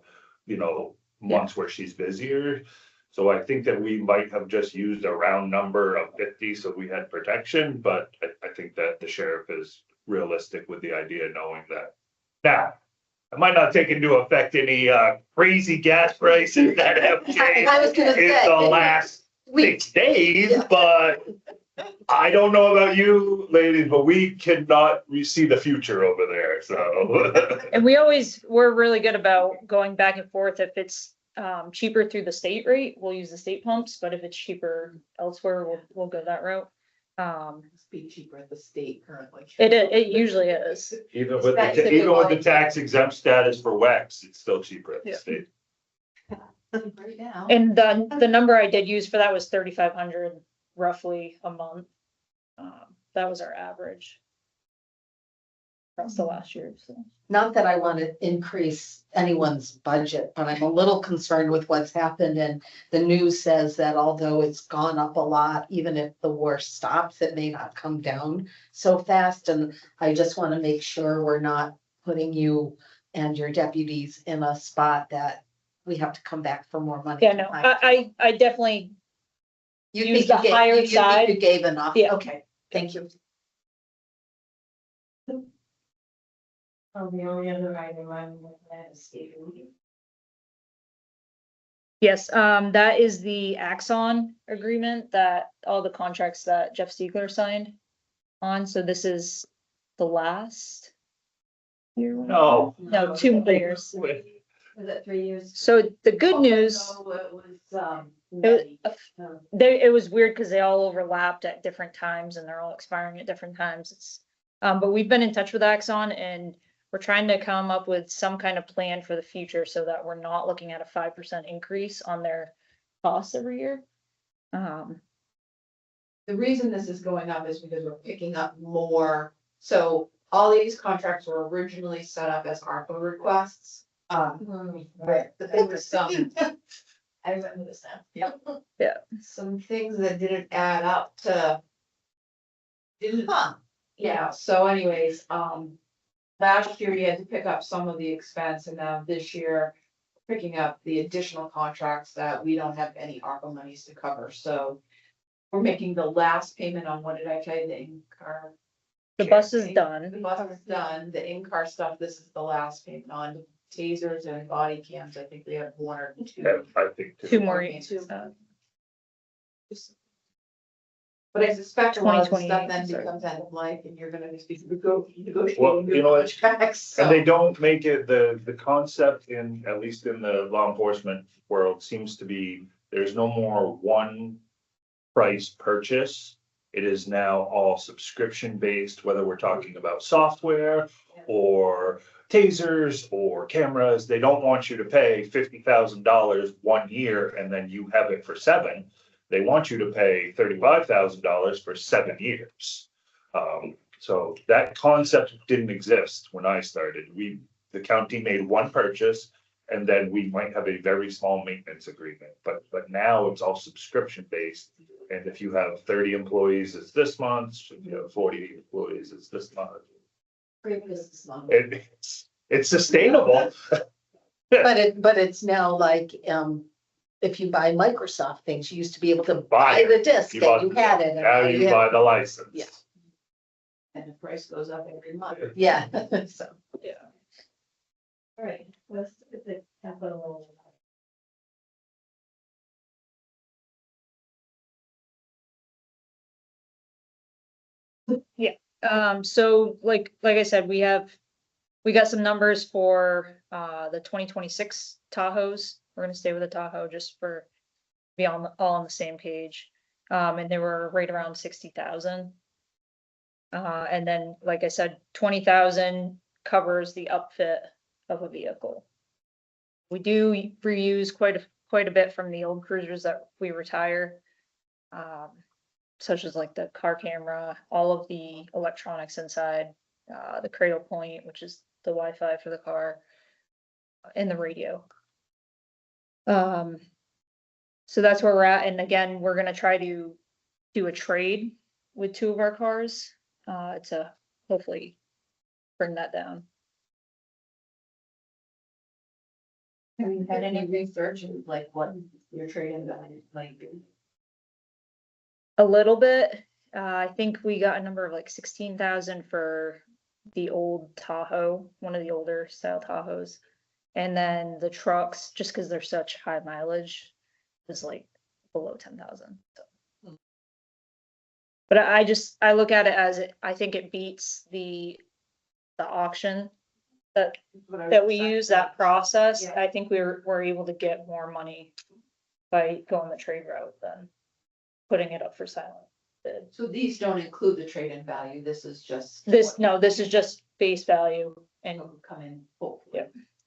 Speaker 8: months where she's busier. So I think that we might have just used a round number of 50, so we had protection, but I think that the sheriff is realistic with the idea, knowing that. Now, I might not take into effect any crazy gas prices that have changed
Speaker 4: I was gonna
Speaker 8: in
Speaker 4: say.
Speaker 8: the last
Speaker 4: We,
Speaker 8: 6 days,
Speaker 4: Yeah.
Speaker 8: but I don't know about you ladies, but we cannot see the future over there, so.
Speaker 9: and we're really good about going back and forth. If it's cheaper through the state rate, we'll use the state pumps, but if it's cheaper elsewhere, we'll go that route.
Speaker 6: Must be cheaper at the state currently.
Speaker 9: It usually is.
Speaker 8: Even with
Speaker 6: That's
Speaker 8: the,
Speaker 6: a
Speaker 8: even
Speaker 6: good
Speaker 8: with the
Speaker 6: line.
Speaker 8: tax exempt status for WEX, it's still cheaper at the
Speaker 9: Yeah.
Speaker 8: state.
Speaker 6: Right now.
Speaker 9: And the number I did use for that was 3,500 roughly a month. That was our average across the last year, so.
Speaker 4: not that I want to increase anyone's budget, but I'm a little concerned with what's happened. And the news says that although it's gone up a lot, even if the war stops, it may not come down so fast. And I just want to make sure we're not putting you and your deputies in a spot that we have to come back for more money.
Speaker 9: Yeah, no, I definitely,
Speaker 4: You
Speaker 9: use
Speaker 4: think you
Speaker 9: the
Speaker 4: gave-
Speaker 9: higher
Speaker 4: you think
Speaker 9: side.
Speaker 4: You gave enough?
Speaker 9: Yeah.
Speaker 4: Okay, thank you.
Speaker 1: The only other item I'm looking at is state aid.
Speaker 9: yes, that is the Axon agreement that all the contracts that Jeff Stiegler signed on. So this is the last year.
Speaker 8: No.
Speaker 9: No, 2 more years.
Speaker 1: Was it 3 years?
Speaker 9: So the good news.
Speaker 6: Oh, it was,
Speaker 9: It was weird because they all overlapped at different times and they're all expiring at different times. It's, but we've been in touch with Axon and we're trying to come up with some kind of plan for the future so that we're not looking at a 5% increase on their costs every year.
Speaker 3: The reason this is going up is because we're picking up more. So all these contracts were originally set up as ARPA requests. But there were some,
Speaker 6: I remember this now.
Speaker 3: some things that didn't add up to.
Speaker 6: Huh.
Speaker 3: Yeah, so anyways, last year you had to pick up some of the expense and now this year. Picking up the additional contracts that we don't have any ARPA monies to cover, so. We're making the last payment on, what did I tell you, the in-car?
Speaker 9: The bus is
Speaker 3: The
Speaker 9: done.
Speaker 3: bus is done, the in-car stuff, this is the last payment on to tasers and body cams, I think we have one or two.
Speaker 8: Yeah, I think.
Speaker 9: Two more.
Speaker 3: But I suspect a lot of the stuff
Speaker 9: 2028,
Speaker 3: then
Speaker 9: sorry.
Speaker 3: becomes end of life and you're gonna just be
Speaker 8: Well,
Speaker 3: negotiating
Speaker 8: you
Speaker 3: new
Speaker 8: know what?
Speaker 3: contracts,
Speaker 8: And they
Speaker 3: so.
Speaker 8: don't make it, the concept in, at least in the law enforcement world, seems to be, there's no more one price purchase. It is now all subscription based, whether we're talking about software or tasers or cameras. They don't want you to pay $50,000 1 year and then you have it for 7. They want you to pay $35,000 for 7 years. So that concept didn't exist when I started. The county made one purchase and then we might have a very small maintenance agreement, but now it's all subscription based. And if you have 30 employees, it's this month. If you have 40 employees, it's this month.
Speaker 3: Great business model.
Speaker 8: It's sustainable.
Speaker 4: But it's now like, if you buy Microsoft things, you used to be able to buy the disc
Speaker 8: You
Speaker 4: and
Speaker 8: bought-
Speaker 4: you had it. and
Speaker 8: Now you buy the license.
Speaker 4: Yeah.
Speaker 3: And the price goes up every month.
Speaker 4: Yeah, so.
Speaker 1: All right, let's look at the capital.
Speaker 9: So like I said, we got some numbers for, the 2026 Tahoes. We're gonna stay with the Tahoe just for, be all on the same page. And they were right around 60,000. And then, like I said, 20,000 covers the upfit of a vehicle. We do reuse quite a bit from the old cruisers that we retire. Such as like the car camera, all of the electronics inside, the cradle point, which is the Wi-Fi for the car, and the radio. So that's where we're at. And again, we're gonna try to do a trade with 2 of our cars, to hopefully bring that down.
Speaker 3: Have you had any research in like what your trade-in value might be?
Speaker 9: A little bit. I think we got a number of like 16,000 for the old Tahoe, one of the older style Tahoes. And then the trucks, just because they're such high mileage, was like below 10,000. So. But I look at it as I think it beats the auction that we use, that process.
Speaker 3: Yeah.
Speaker 9: I think we're able to get more money by going the trade route than putting it up for silent bid.
Speaker 3: So these don't include the trade-in value, this is just.
Speaker 9: This is just face value and,
Speaker 3: Come in, hopefully.
Speaker 9: Yeah.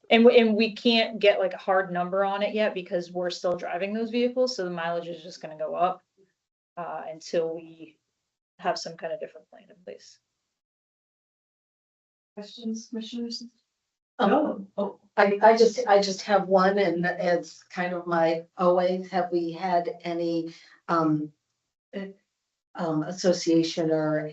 Speaker 9: and we can't get like a hard number on it yet because we're still driving those vehicles, so the mileage is just gonna go up until we have some kind of different plan in place.
Speaker 1: Questions, commissioners?
Speaker 4: Oh, I just have one, and it's kind of my always, have we had any association or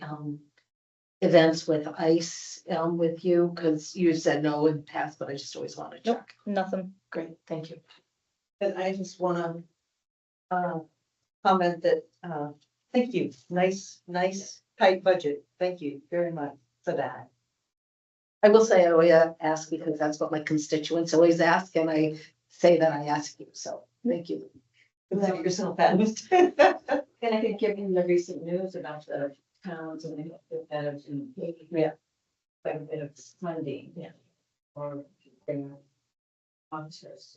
Speaker 4: events with ICE with you? Because you said no in the past, but I just always want to
Speaker 9: Nope.
Speaker 4: check.
Speaker 9: Nothing.
Speaker 4: Great, thank you.
Speaker 5: And I just wanna comment that, thank you, nice tight budget, thank you very much for that.
Speaker 4: I will say I always ask because that's what my constituents always ask, and I say that I ask you, so thank you.
Speaker 5: Consider yourself fast.
Speaker 1: And I think given the recent news about the towns and that have been taking.
Speaker 4: Yeah.
Speaker 1: Quite a bit of funding.
Speaker 4: Yeah.
Speaker 1: Or their officers.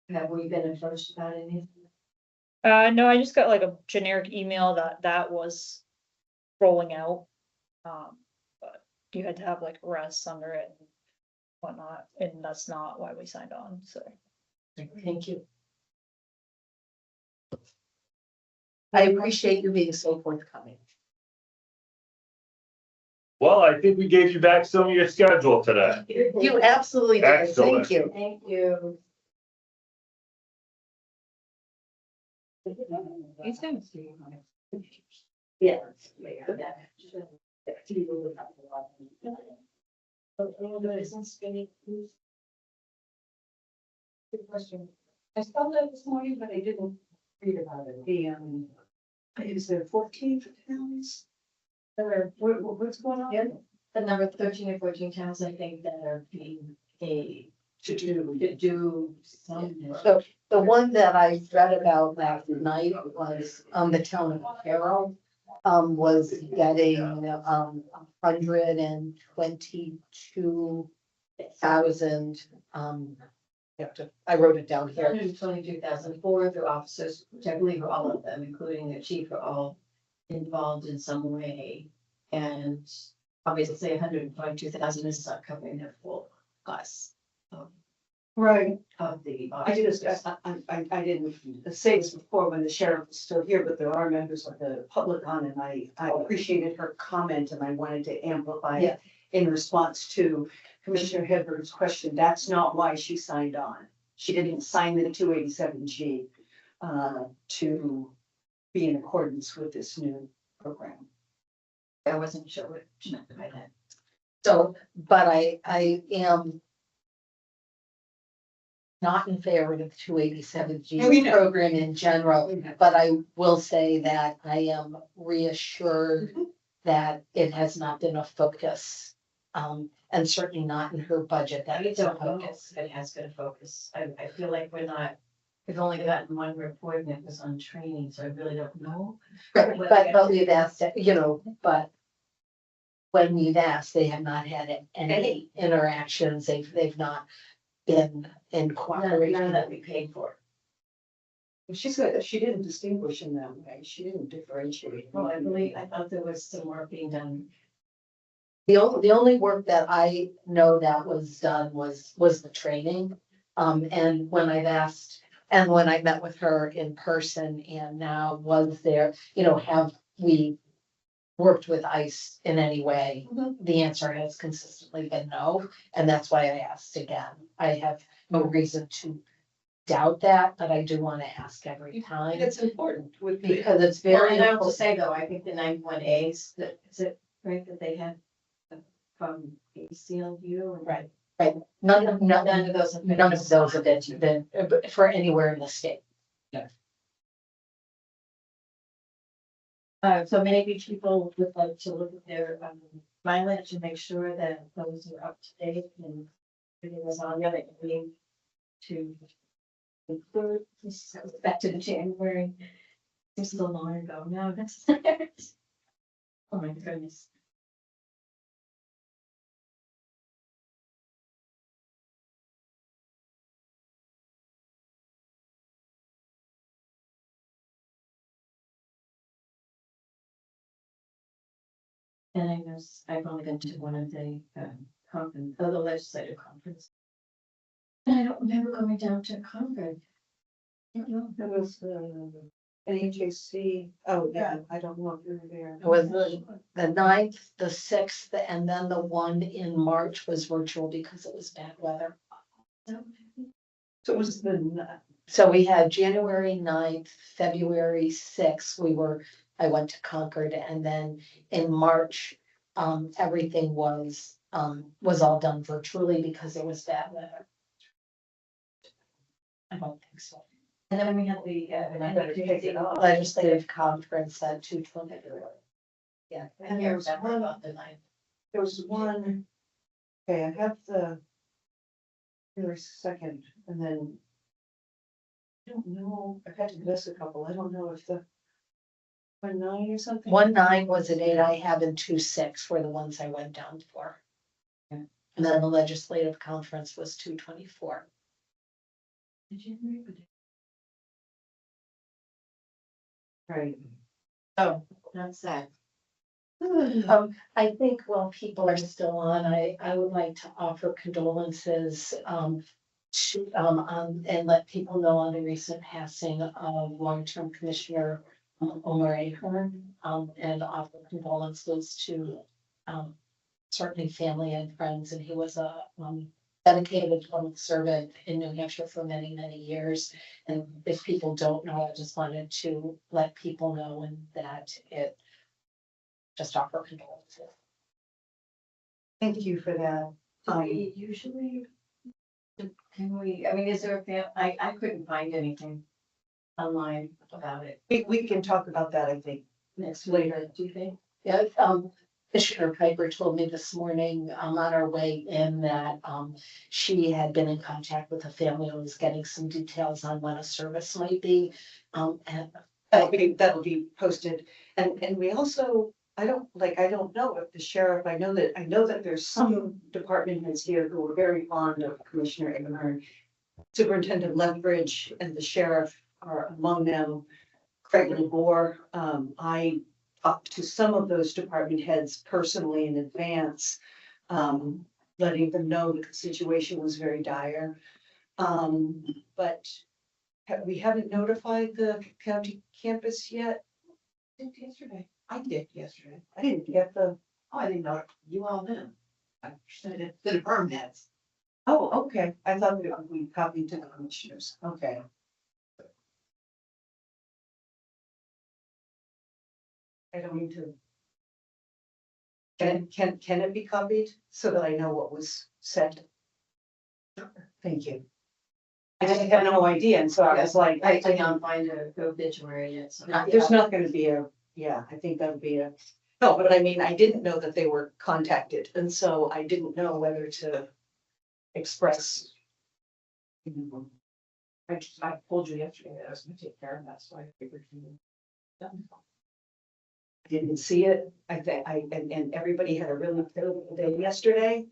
Speaker 1: Have we been approached about anything?
Speaker 9: No, I just got like a generic email that was rolling out. But you had to have like rests under it and whatnot, and that's not why we signed on, so.
Speaker 4: Thank you. I appreciate you being so forthcoming.
Speaker 8: Well, I think we gave you back some of your schedule today.
Speaker 4: You absolutely did,
Speaker 8: Excellent.
Speaker 4: thank you.
Speaker 1: Thank you.
Speaker 4: Yeah.
Speaker 5: Good question. I saw that this morning, but I didn't read about it. Is there 14 towns? What's going on?
Speaker 1: the number 13 or 14 towns, I think, that are being paid
Speaker 5: To do.
Speaker 1: to do some.
Speaker 4: So the one that I read about last night was, the town of Carroll, was getting, 122,000, I wrote it down here.
Speaker 1: 122,004, the officers, which I believe are all of them, including the chief, are all involved in some way. And obviously, 122,000 is not covering their full costs
Speaker 5: Right.
Speaker 1: of the.
Speaker 5: I didn't say this before when the sheriff was still here, but there are members of the public on, and I appreciated her comment and I wanted to amplify
Speaker 4: Yeah.
Speaker 5: it in response to Commissioner Hedberg's question. That's not why she signed on. She didn't sign the 287G to be in accordance with this new program.
Speaker 1: I wasn't sure what she meant by that.
Speaker 4: So, but I am not in favor of the 287G
Speaker 5: We know.
Speaker 4: program in general, but I will say that I am reassured that it has not been a focus. And certainly not in her budget, that
Speaker 1: I
Speaker 4: it's a
Speaker 1: don't know
Speaker 4: focus.
Speaker 1: if it has been a focus. I feel like we've only gotten one report and it was on training, so I really don't know.
Speaker 4: But we've asked, but when we've asked, they have not had any interactions, they've not been in
Speaker 1: None
Speaker 4: cooperation.
Speaker 1: that we paid for.
Speaker 5: She didn't distinguish in that way. She didn't differentiate.
Speaker 1: Well, I thought there was some work being done.
Speaker 4: The only work that I know that was done was the training. And when I've asked, and when I met with her in person and now was there, have we worked with ICE in any way? The answer has consistently been no, and that's why I asked again. I have no reason to doubt that, but I do want to ask every time
Speaker 5: It's important with the.
Speaker 4: because it's
Speaker 1: Well,
Speaker 4: very
Speaker 1: and I have to
Speaker 4: important.
Speaker 1: say though, I think the 91As, that, is it right that they had from ACLU?
Speaker 4: Right. None of
Speaker 1: those have been.
Speaker 4: none of those have been for anywhere in the state.
Speaker 1: So maybe people would like to look at their mileage and make sure that those are up to date and everything was on the other end to include, this goes back to January. This is a long ago now, that's. Oh my goodness. And I know I've only been to one of the conference, the legislative conference. And I don't remember going down to Concord. I don't know.
Speaker 5: There was NHAC, oh, yeah, I don't know if you were there.
Speaker 4: It was the 9th, the 6th, and then the one in March was virtual because it was bad weather.
Speaker 5: So it was
Speaker 4: So we had January 9th, February 6th, I went to Concord, and then in March, everything was all done virtually because it was bad weather. I don't think so.
Speaker 1: And then we had the
Speaker 5: I better take it off.
Speaker 4: Legislative conference at 2:20. Yeah.
Speaker 1: I can't remember about the night.
Speaker 5: There was one, okay, I have the January 2nd, and then I don't know, I've had to miss a couple, I don't know if the 1/9 or something.
Speaker 4: 1/9 was at 8, I have, and 2/6 were the ones I went down for. And then the legislative conference was 2/24.
Speaker 5: Right.
Speaker 1: Oh, that's sad.
Speaker 4: I think while people are still on, I would like to offer condolences, and let people know on the recent passing of long-term commissioner Omar Ahern, and offer condolences to, certainly family and friends, and he was a, dedicated public servant in New Hampshire for many, many years. And if people don't know, I just wanted to let people know and that it just offer condolences.
Speaker 5: Thank you for that.
Speaker 1: Do we usually, can we, I mean, is there I couldn't find anything online about it
Speaker 5: We can talk about that, I think.
Speaker 1: next later, do you think?
Speaker 4: Yeah, Commissioner Piper told me this morning, on our way in that, she had been in contact with a family and was getting some details on when a service might be. And
Speaker 5: That'll be posted. And we also, I don't know if the sheriff, I know that there's some department heads here who are very fond of Commissioner Ahern. Superintendent Lethbridge and the sheriff are among them. Craig Labor, I talked to some of those department heads personally in advance, letting them know that the situation was very dire. But we haven't notified the county campus yet.
Speaker 6: Yesterday, I did yesterday.
Speaker 5: I didn't get the,
Speaker 6: Oh, I didn't know, you all knew. I sent it to the department heads.
Speaker 5: oh, okay, I thought we copied to the commissioners, okay. I don't need to. Can it be copied so that I know what was said? Thank you. I just had no idea, and so I was like,
Speaker 1: I can't find a obituary yet, so.
Speaker 5: there's not gonna be a, yeah, I think that'll be a, no, but I mean, I didn't know that they were contacted, and so I didn't know whether to express.
Speaker 3: I told you yesterday that I was gonna take care of that, so I figured you knew.
Speaker 5: I didn't see it. I think and everybody had a really terrible day yesterday.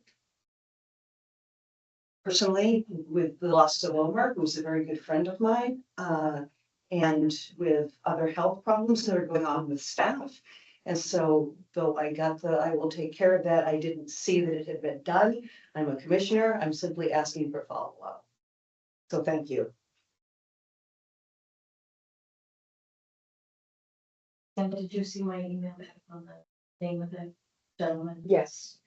Speaker 5: Personally, with the loss of Omer, who's a very good friend of mine, and with other health problems that are going on with staff. And so, though I will take care of that, I didn't see that it had been done. I'm a commissioner. I'm simply asking for follow-up. So thank you.
Speaker 1: And did you see my email back on the name of the gentleman?
Speaker 5: Yes.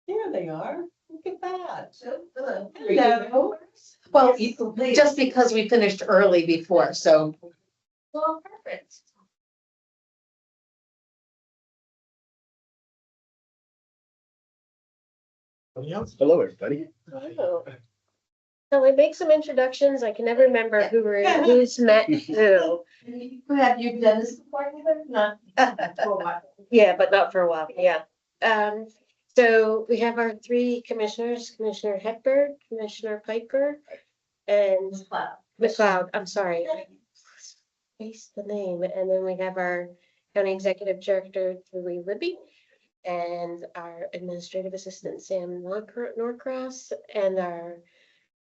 Speaker 5: There they are. Look at that. Hello.
Speaker 4: well, just because we finished early before, so.
Speaker 1: Well, perfect.
Speaker 2: Hello, everybody.
Speaker 10: Oh. So we make some introductions. I can never remember who's met who.
Speaker 1: Have you done this before? Not.
Speaker 10: Yeah, but not for a while. Yeah. So we have our three commissioners, Commissioner Hepburn, Commissioner Piper, and McLeod. I'm sorry. I spaced the name. And then we have our County Executive Director, Julie Libby, and our Administrative Assistant, Sam Norcross, and our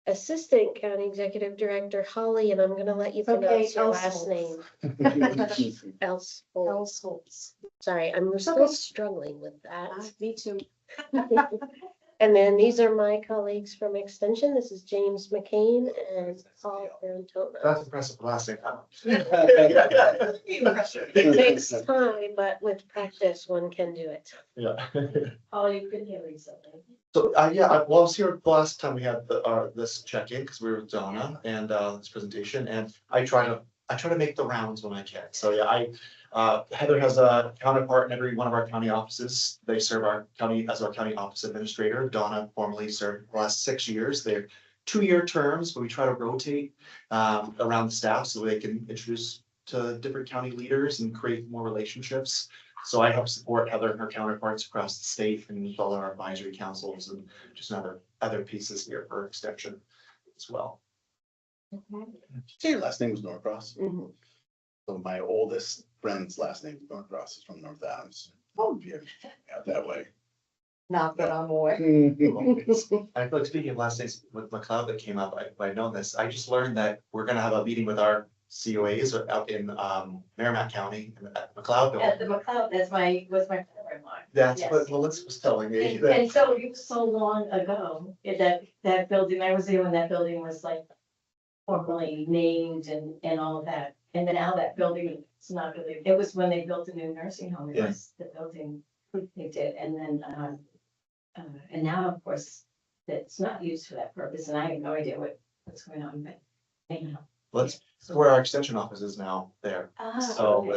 Speaker 10: Assistant County Executive Director, Holly, and I'm gonna let you pronounce your last name. Else. Sorry, I'm still struggling with that.
Speaker 6: Me too.
Speaker 10: And then these are my colleagues from Extension. This is James McCain and Paul Barantona.
Speaker 11: That's impressive last name.
Speaker 10: It takes time, but with practice, one can do it.
Speaker 11: Yeah.
Speaker 1: Oh, you could hear recently.
Speaker 11: So, I was here the last time we had this check-in, because we were with Donna and, this presentation, and I try to make the rounds when I can. So, yeah, Heather has a counterpart in every one of our county offices. They serve our county as our county office administrator. Donna formerly served the last 6 years. They're 2-year terms, but we try to rotate around the staff so they can introduce to different county leaders and create more relationships. So I help support Heather and her counterparts across the state and all our advisory councils and just other pieces here for extension as well.
Speaker 12: So your last name was Norcross?
Speaker 10: Mhm.
Speaker 12: So my oldest friend's last name is Norcross, is from North Adams. Oh, yeah, out that way.
Speaker 5: Not that I'm aware.
Speaker 11: I feel like speaking of last names with McLeod that came up, I know this, I just learned that we're gonna have a meeting with our COAs out in Merrimack County at McLeod.
Speaker 1: At the McLeod, was my father-in-law.
Speaker 11: That's
Speaker 1: Yes.
Speaker 11: what Melissa was telling me.
Speaker 1: And,
Speaker 11: that-
Speaker 1: and so it was so long ago, that building, I was there when that building was like formally named and all of that. And then now that building, it's not really, it was when they built the new nursing home, it
Speaker 11: Yeah.
Speaker 1: was the building they did, and then, and now, of course, it's not used for that purpose, and I have no idea what's going on, but anyhow.
Speaker 11: That's where our extension office is now there.
Speaker 1: Ah,
Speaker 11: So,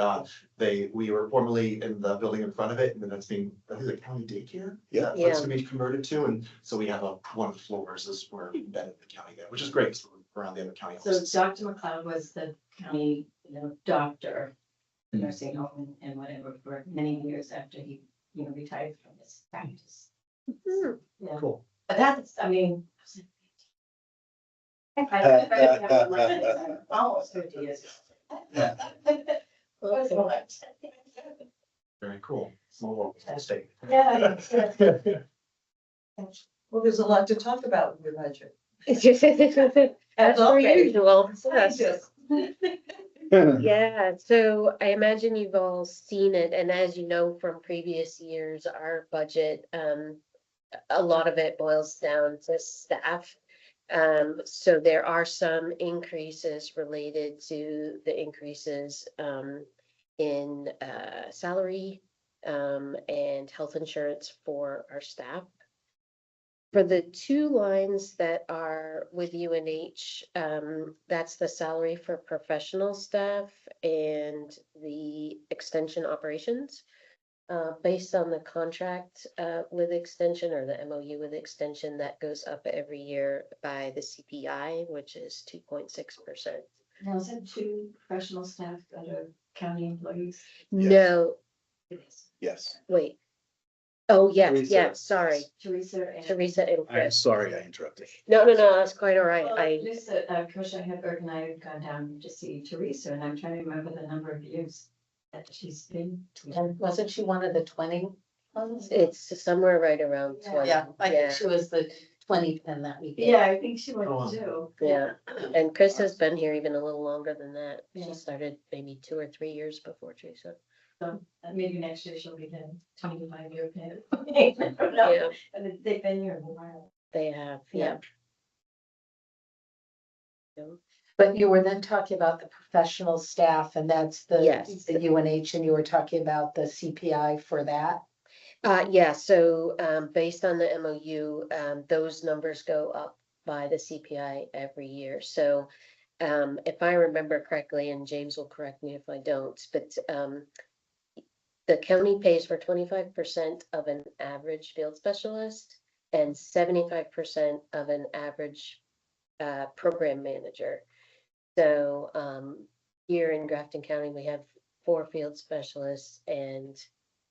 Speaker 1: okay.
Speaker 11: we were formerly in the building in front of it, and then that's being, I think, the county daycare.
Speaker 12: Yeah.
Speaker 11: That's gonna be converted to, and so we have one of the floors is where we embedded the county there, which is great, so we're around the other county
Speaker 1: So
Speaker 11: offices.
Speaker 1: Dr. McLeod was the county, doctor. nursing home and whatever for many years after he, retired from his practice.
Speaker 10: Hmm.
Speaker 1: Yeah,
Speaker 11: Cool.
Speaker 1: but that's, I mean. I almost 50 years.
Speaker 11: Very cool. Small world, state.
Speaker 1: Yeah.
Speaker 6: Well, there's a lot to talk about in your budget.
Speaker 10: As per
Speaker 6: always.
Speaker 10: usual, yes.
Speaker 6: Yes.
Speaker 10: Yeah, so I imagine you've all seen it, and as you know from previous years, our budget, a lot of it boils down to staff. So there are some increases related to the increases, in, salary, and health insurance for our staff. For the two lines that are with UNH, that's the salary for professional staff and the extension operations. Based on the contract with extension or the MOU with extension, that goes up every year by the CPI, which is 2.6%.
Speaker 1: Now, is it two professional staff that are county employees?
Speaker 10: No,
Speaker 12: Yes.
Speaker 10: wait. Oh, yes,
Speaker 12: Teresa.
Speaker 10: yes, sorry,
Speaker 1: Teresa and.
Speaker 10: Teresa and
Speaker 12: I'm
Speaker 10: Chris.
Speaker 12: sorry I interrupted.
Speaker 10: No, that's quite all right.
Speaker 1: Well,
Speaker 10: I,
Speaker 1: Lisa, Commissioner Hedberg and I have gone down to see Teresa, and I'm trying to remember the number of years that she's been.
Speaker 4: And wasn't she one of the 20 ones?
Speaker 10: it's somewhere right around
Speaker 1: Yeah.
Speaker 10: 20.
Speaker 4: Yeah, I
Speaker 10: Yeah.
Speaker 4: think she was the 2010 that we did.
Speaker 1: Yeah, I think she
Speaker 11: Oh,
Speaker 1: went
Speaker 11: wow.
Speaker 1: too.
Speaker 10: Yeah, and Chris has been here even a little longer than that.
Speaker 1: Yeah.
Speaker 10: She started maybe 2 or 3 years before Teresa.
Speaker 1: So maybe next year she'll be the 25-year pay. I don't know.
Speaker 10: Yeah,
Speaker 1: And they've been here a while.
Speaker 10: they have,
Speaker 1: Yeah.
Speaker 10: yeah.
Speaker 4: But you were then talking about the professional staff and that's
Speaker 10: Yes.
Speaker 4: the UNH and you were talking about the CPI for that.
Speaker 10: Yeah, so, based on the MOU, those numbers go up by the CPI every year. So, if I remember correctly, and James will correct me if I don't, but, the county pays for 25% of an average field specialist and 75% of an average, program manager. So, here in Grafton County, we have 4 field specialists and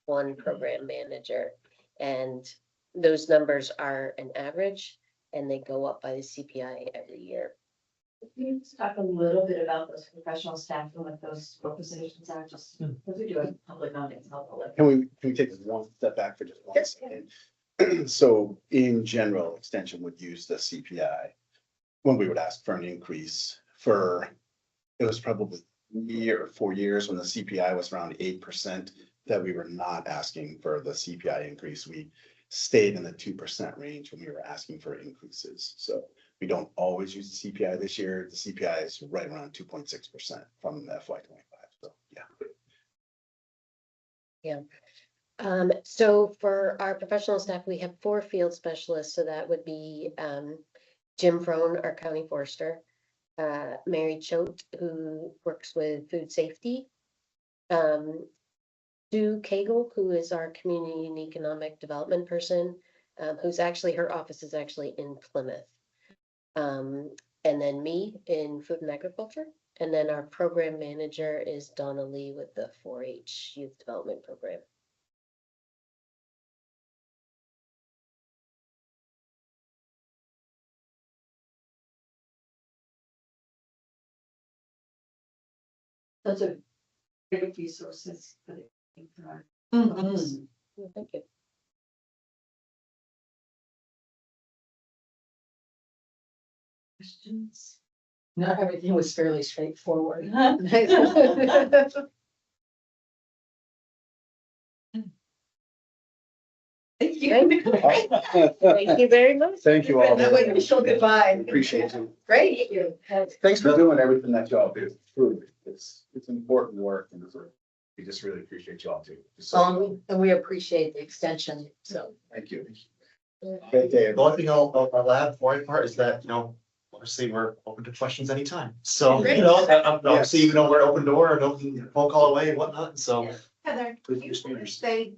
Speaker 10: 1 program manager. And those numbers are an average and they go up by the CPI every year.
Speaker 1: Can you just talk a little bit about those professional staff and what those positions are, just because we do a public audience, helpful.
Speaker 12: Can we take one step back for just one second? So in general, extension would use the CPI when we would ask for an increase for, it was probably 4 years when the CPI was around 8%, that we were not asking for the CPI increase. We stayed in the 2% range when we were asking for increases. So we don't always use the CPI this year. The CPI is right around 2.6% from the FY25. So, yeah.
Speaker 10: So for our professional staff, we have 4 field specialists. So that would be, Jim Frone, our county forester, Mary Choate, who works with food safety, Sue Cagle, who is our community and economic development person, who's actually, her office is actually in Plymouth. And then me in food and agriculture. And then our program manager is Donna Lee with the 4-H youth development program.
Speaker 1: Those are great resources for our.
Speaker 10: Well, thank you.
Speaker 1: Questions?
Speaker 4: No, everything was fairly straightforward.
Speaker 1: Thank
Speaker 10: Thank Thank you very much.
Speaker 12: Thank you all.
Speaker 6: That way we show goodbye.
Speaker 12: Appreciate you.
Speaker 6: Great.
Speaker 12: Thanks for doing everything that y'all do. Truly, it's important work and we just really appreciate y'all too.
Speaker 4: And we appreciate the extension, so.
Speaker 12: Thank you.
Speaker 11: Great day. The only thing I'll add for my part is that, obviously we're open to questions anytime. So,
Speaker 6: Great.
Speaker 11: obviously, we're open door and open phone call away and whatnot. So.
Speaker 3: Heather,
Speaker 11: Please
Speaker 3: do you
Speaker 11: use
Speaker 3: know if
Speaker 11: speakers.
Speaker 3: they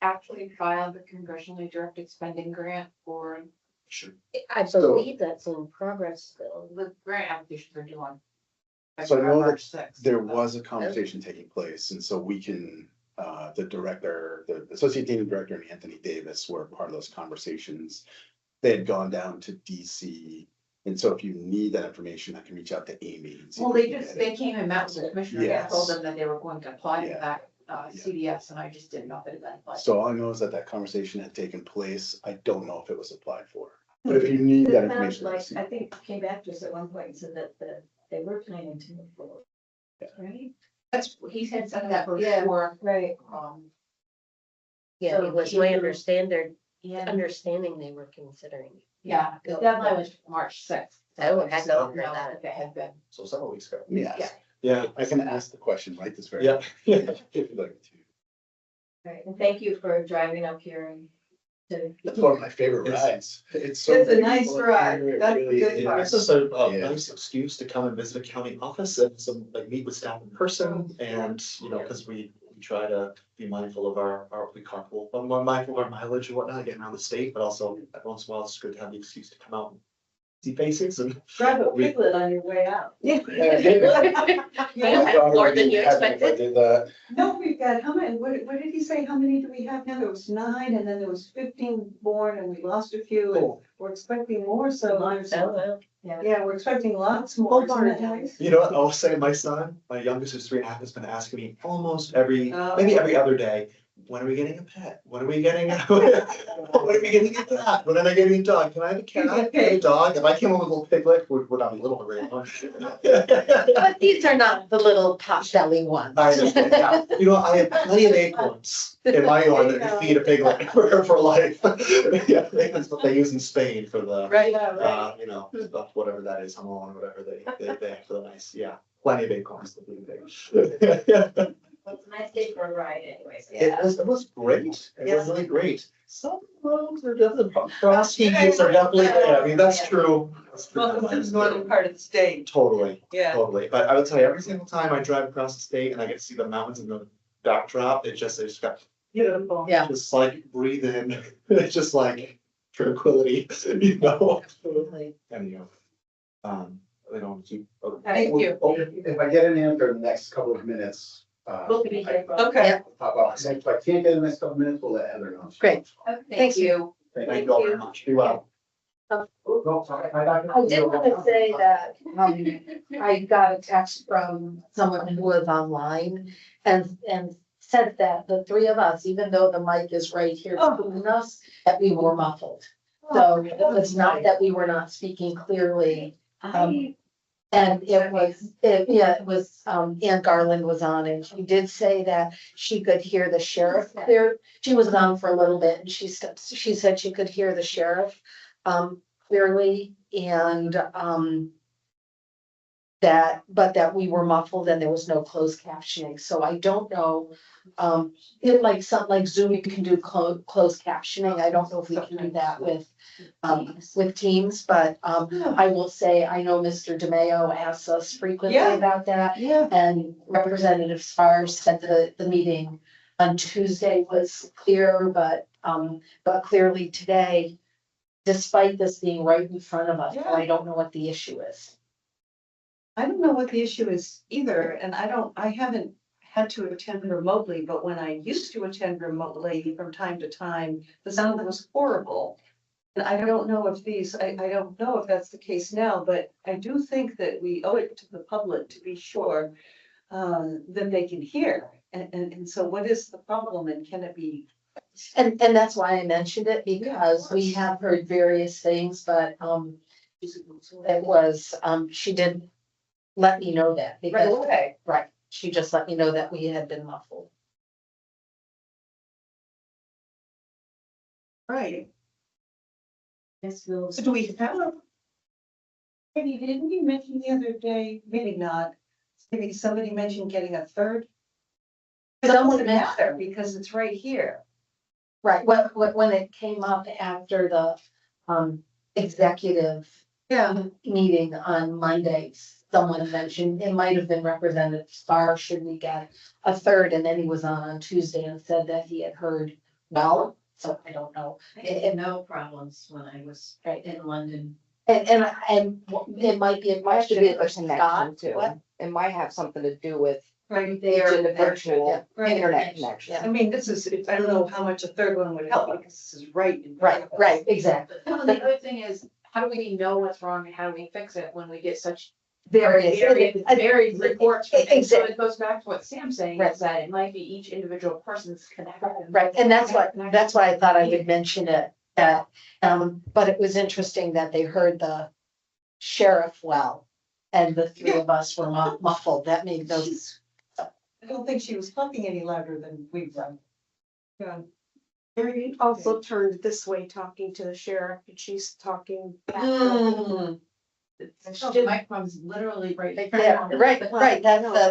Speaker 3: actually filed the congressionally directed spending grant for
Speaker 11: Sure.
Speaker 10: I
Speaker 12: So-
Speaker 10: believe that's in progress still.
Speaker 3: the grant applications are due on
Speaker 12: So I know that
Speaker 6: March 6th.
Speaker 12: there was a conversation taking place, and so we can, the director, the associate dean director and Anthony Davis were part of those conversations. They had gone down to DC, and so if you need that information, I can reach out to Amy. And see if
Speaker 3: Well,
Speaker 12: we
Speaker 3: they
Speaker 12: can
Speaker 3: just,
Speaker 12: get it.
Speaker 3: they came and met with the commissioner and
Speaker 12: Yes.
Speaker 3: told them that they were going to apply for
Speaker 12: Yeah.
Speaker 3: that, CDS, and I just didn't know if it had been applied.
Speaker 12: So all I know is that that conversation had taken place. I don't know if it was applied for, but if you need that
Speaker 1: It sounds
Speaker 12: information.
Speaker 1: like, I think came back to us at one point and said that they were planning to move forward.
Speaker 12: Yeah.
Speaker 1: Right?
Speaker 3: That's, he had said that
Speaker 1: Yeah.
Speaker 3: before,
Speaker 1: Right.
Speaker 10: Yeah,
Speaker 1: So
Speaker 10: it was
Speaker 1: you-
Speaker 10: my understanding
Speaker 1: Yeah.
Speaker 10: they were considering.
Speaker 3: yeah, the deadline was March 6th.
Speaker 10: Oh, I had not
Speaker 3: So,
Speaker 10: heard that.
Speaker 3: if it had been.
Speaker 11: So several weeks ago.
Speaker 12: Yes.
Speaker 11: Yeah.
Speaker 12: I can ask the question right this very.
Speaker 11: Yeah.
Speaker 12: If you'd like to.
Speaker 1: Right, and thank you for driving up here and to.
Speaker 12: That's one of my favorite rides. It's so.
Speaker 6: It's a nice
Speaker 12: beautiful up
Speaker 6: ride.
Speaker 12: here. It
Speaker 6: That's
Speaker 12: really
Speaker 6: good
Speaker 12: is.
Speaker 6: part.
Speaker 11: It's just a
Speaker 12: Yeah.
Speaker 11: nice excuse to come and visit a county office and some, like, meet with staff in person and, you know, because we try to be mindful of our we carpool, but more mindful of our mileage and whatnot, getting around the state, but also every once in a while, it's good to have the excuse to come out and see faces and.
Speaker 6: Drive a piglet on your way out.
Speaker 10: More than you expected.
Speaker 12: I did that.
Speaker 5: No, we've got, how many, what did he say, how many do we have now? There was 9 and then there was 15 born and we lost a few and
Speaker 11: Cool.
Speaker 5: we're expecting more, so.
Speaker 10: Oh, well.
Speaker 5: Yeah, we're expecting lots more. Isn't that nice?
Speaker 11: You know what, I'll say my son, my youngest who's 3.5, has been asking me almost maybe every other day, when are we getting a pet? When are we getting, when are we getting a cat? When am I getting a dog? Can I have a cat? Can I have a dog? If I came home with a little piglet, would I be a little bit?
Speaker 4: But these are not the little pot belly ones.
Speaker 11: I understand, yeah. You know, I have plenty of acorns in my yard that can feed a piglet for life. Yeah, that's what they use in Spain for the,
Speaker 6: Right, yeah, right.
Speaker 11: you know, whatever that is, jamon, whatever they have for the nice, yeah, plenty of acorns to feed pigs.
Speaker 1: Well, it's a nice day for a ride anyways.
Speaker 11: It was great. It was
Speaker 6: Yeah.
Speaker 11: really great. Some roads are definitely, frosties are definitely there. I mean, that's true. That's true.
Speaker 6: Welcome to the northern part of the state.
Speaker 11: Totally,
Speaker 6: Yeah.
Speaker 11: totally. But I would tell you, every single time I drive across the state and I get to see the mountains in the backdrop, it's just got
Speaker 5: Beautiful.
Speaker 4: Yeah.
Speaker 11: just like breathe in. It's just like tranquility, you know? Anyhow. They don't keep.
Speaker 6: Thank you.
Speaker 12: If I get an answer in the next couple of minutes.
Speaker 1: We'll be here.
Speaker 6: Okay.
Speaker 12: Pop up. So if I can't get in the next couple of minutes, we'll let Heather know.
Speaker 4: Great.
Speaker 3: Thank you.
Speaker 11: Thank you all very much. Be well.
Speaker 4: I did want to say that, I got a text from someone who was online and said that the three of us, even though the mic is right here between us, that we were muffled. So it was not that we were not speaking clearly. And it was, Ann Garland was on and she did say that she could hear the sheriff clear. She was on for a little bit and she said she could hear the sheriff clearly and that we were muffled and there was no closed captioning. So I don't know. It like something like Zoom, you can do closed captioning. I don't know if we can do that with Teams, but I will say, I know Mr. DeMayo asks us frequently
Speaker 6: Yeah.
Speaker 4: about that.
Speaker 6: Yeah.
Speaker 4: And Representative Spar said the meeting on Tuesday was clear, but clearly today, despite this being right in front of us, I don't know what the issue is.
Speaker 5: I don't know what the issue is either, and I haven't had to attend remotely, but when I used to attend remotely from time to time, the sound was horrible. And I don't know if I don't know if that's the case now, but I do think that we owe it to the public to be sure that they can hear. And so what is the problem and can it be?
Speaker 4: And that's why I mentioned it, because we have heard various things, but it was, she did let me know that because,
Speaker 6: away.
Speaker 4: right, she just let me know that we had been muffled.
Speaker 6: Right.
Speaker 1: Yes, we'll.
Speaker 6: So do we have?
Speaker 5: Maybe, didn't you mention the other day, maybe not, maybe somebody mentioned getting a third? It
Speaker 4: Someone
Speaker 5: doesn't matter because it's right here.
Speaker 4: Right, when it came up after the executive meeting on Monday, someone mentioned, it might have been Representative Spar, should we get a third? And then he was on Tuesday and said that he had heard, well, so I don't know.
Speaker 1: I had no problems when I was
Speaker 4: Right.
Speaker 1: in London
Speaker 4: And it might be a
Speaker 13: Might have to
Speaker 4: question
Speaker 13: be a
Speaker 4: for
Speaker 13: connection
Speaker 4: Scott.
Speaker 13: too.
Speaker 4: What?
Speaker 13: It might have something to do with
Speaker 5: Right
Speaker 13: the
Speaker 5: there.
Speaker 13: virtual
Speaker 5: Right.
Speaker 13: internet connection.
Speaker 5: I mean, this is, I don't know how much a third one would help because this is right. in front
Speaker 4: Right,
Speaker 5: of us.
Speaker 4: right, exactly.
Speaker 3: Well, the other thing is, how do we know what's wrong and how do we fix it when we get such
Speaker 4: Various.
Speaker 3: varied reports from things? So
Speaker 4: Exactly.
Speaker 3: it goes back to what Sam's saying,
Speaker 4: Right.
Speaker 3: is that it might be each individual person's connected.
Speaker 4: Right, and that's why I thought I would mention it, but it was interesting that they heard the sheriff well. And the three of us were muffled, that made no.
Speaker 6: I don't think she was talking any louder than we've done.
Speaker 5: Yeah.
Speaker 10: Mary also turned this way talking to the sheriff and she's talking. back.
Speaker 4: Mm.
Speaker 3: The microphone's literally right.
Speaker 4: Yeah, right,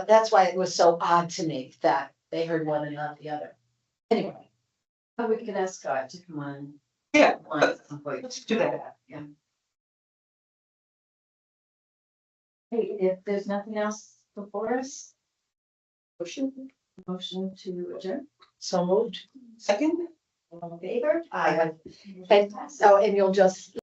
Speaker 4: that's why it was so odd to me that they heard one and not the other. Anyway,
Speaker 1: But we can ask Scott to come on.
Speaker 5: Yeah,
Speaker 1: At some point.
Speaker 5: let's do that.
Speaker 1: Yeah. Hey, if there's nothing else before us, motion to adjourn,
Speaker 4: so moved.
Speaker 5: Second?
Speaker 1: all in favor?
Speaker 4: And, and you'll just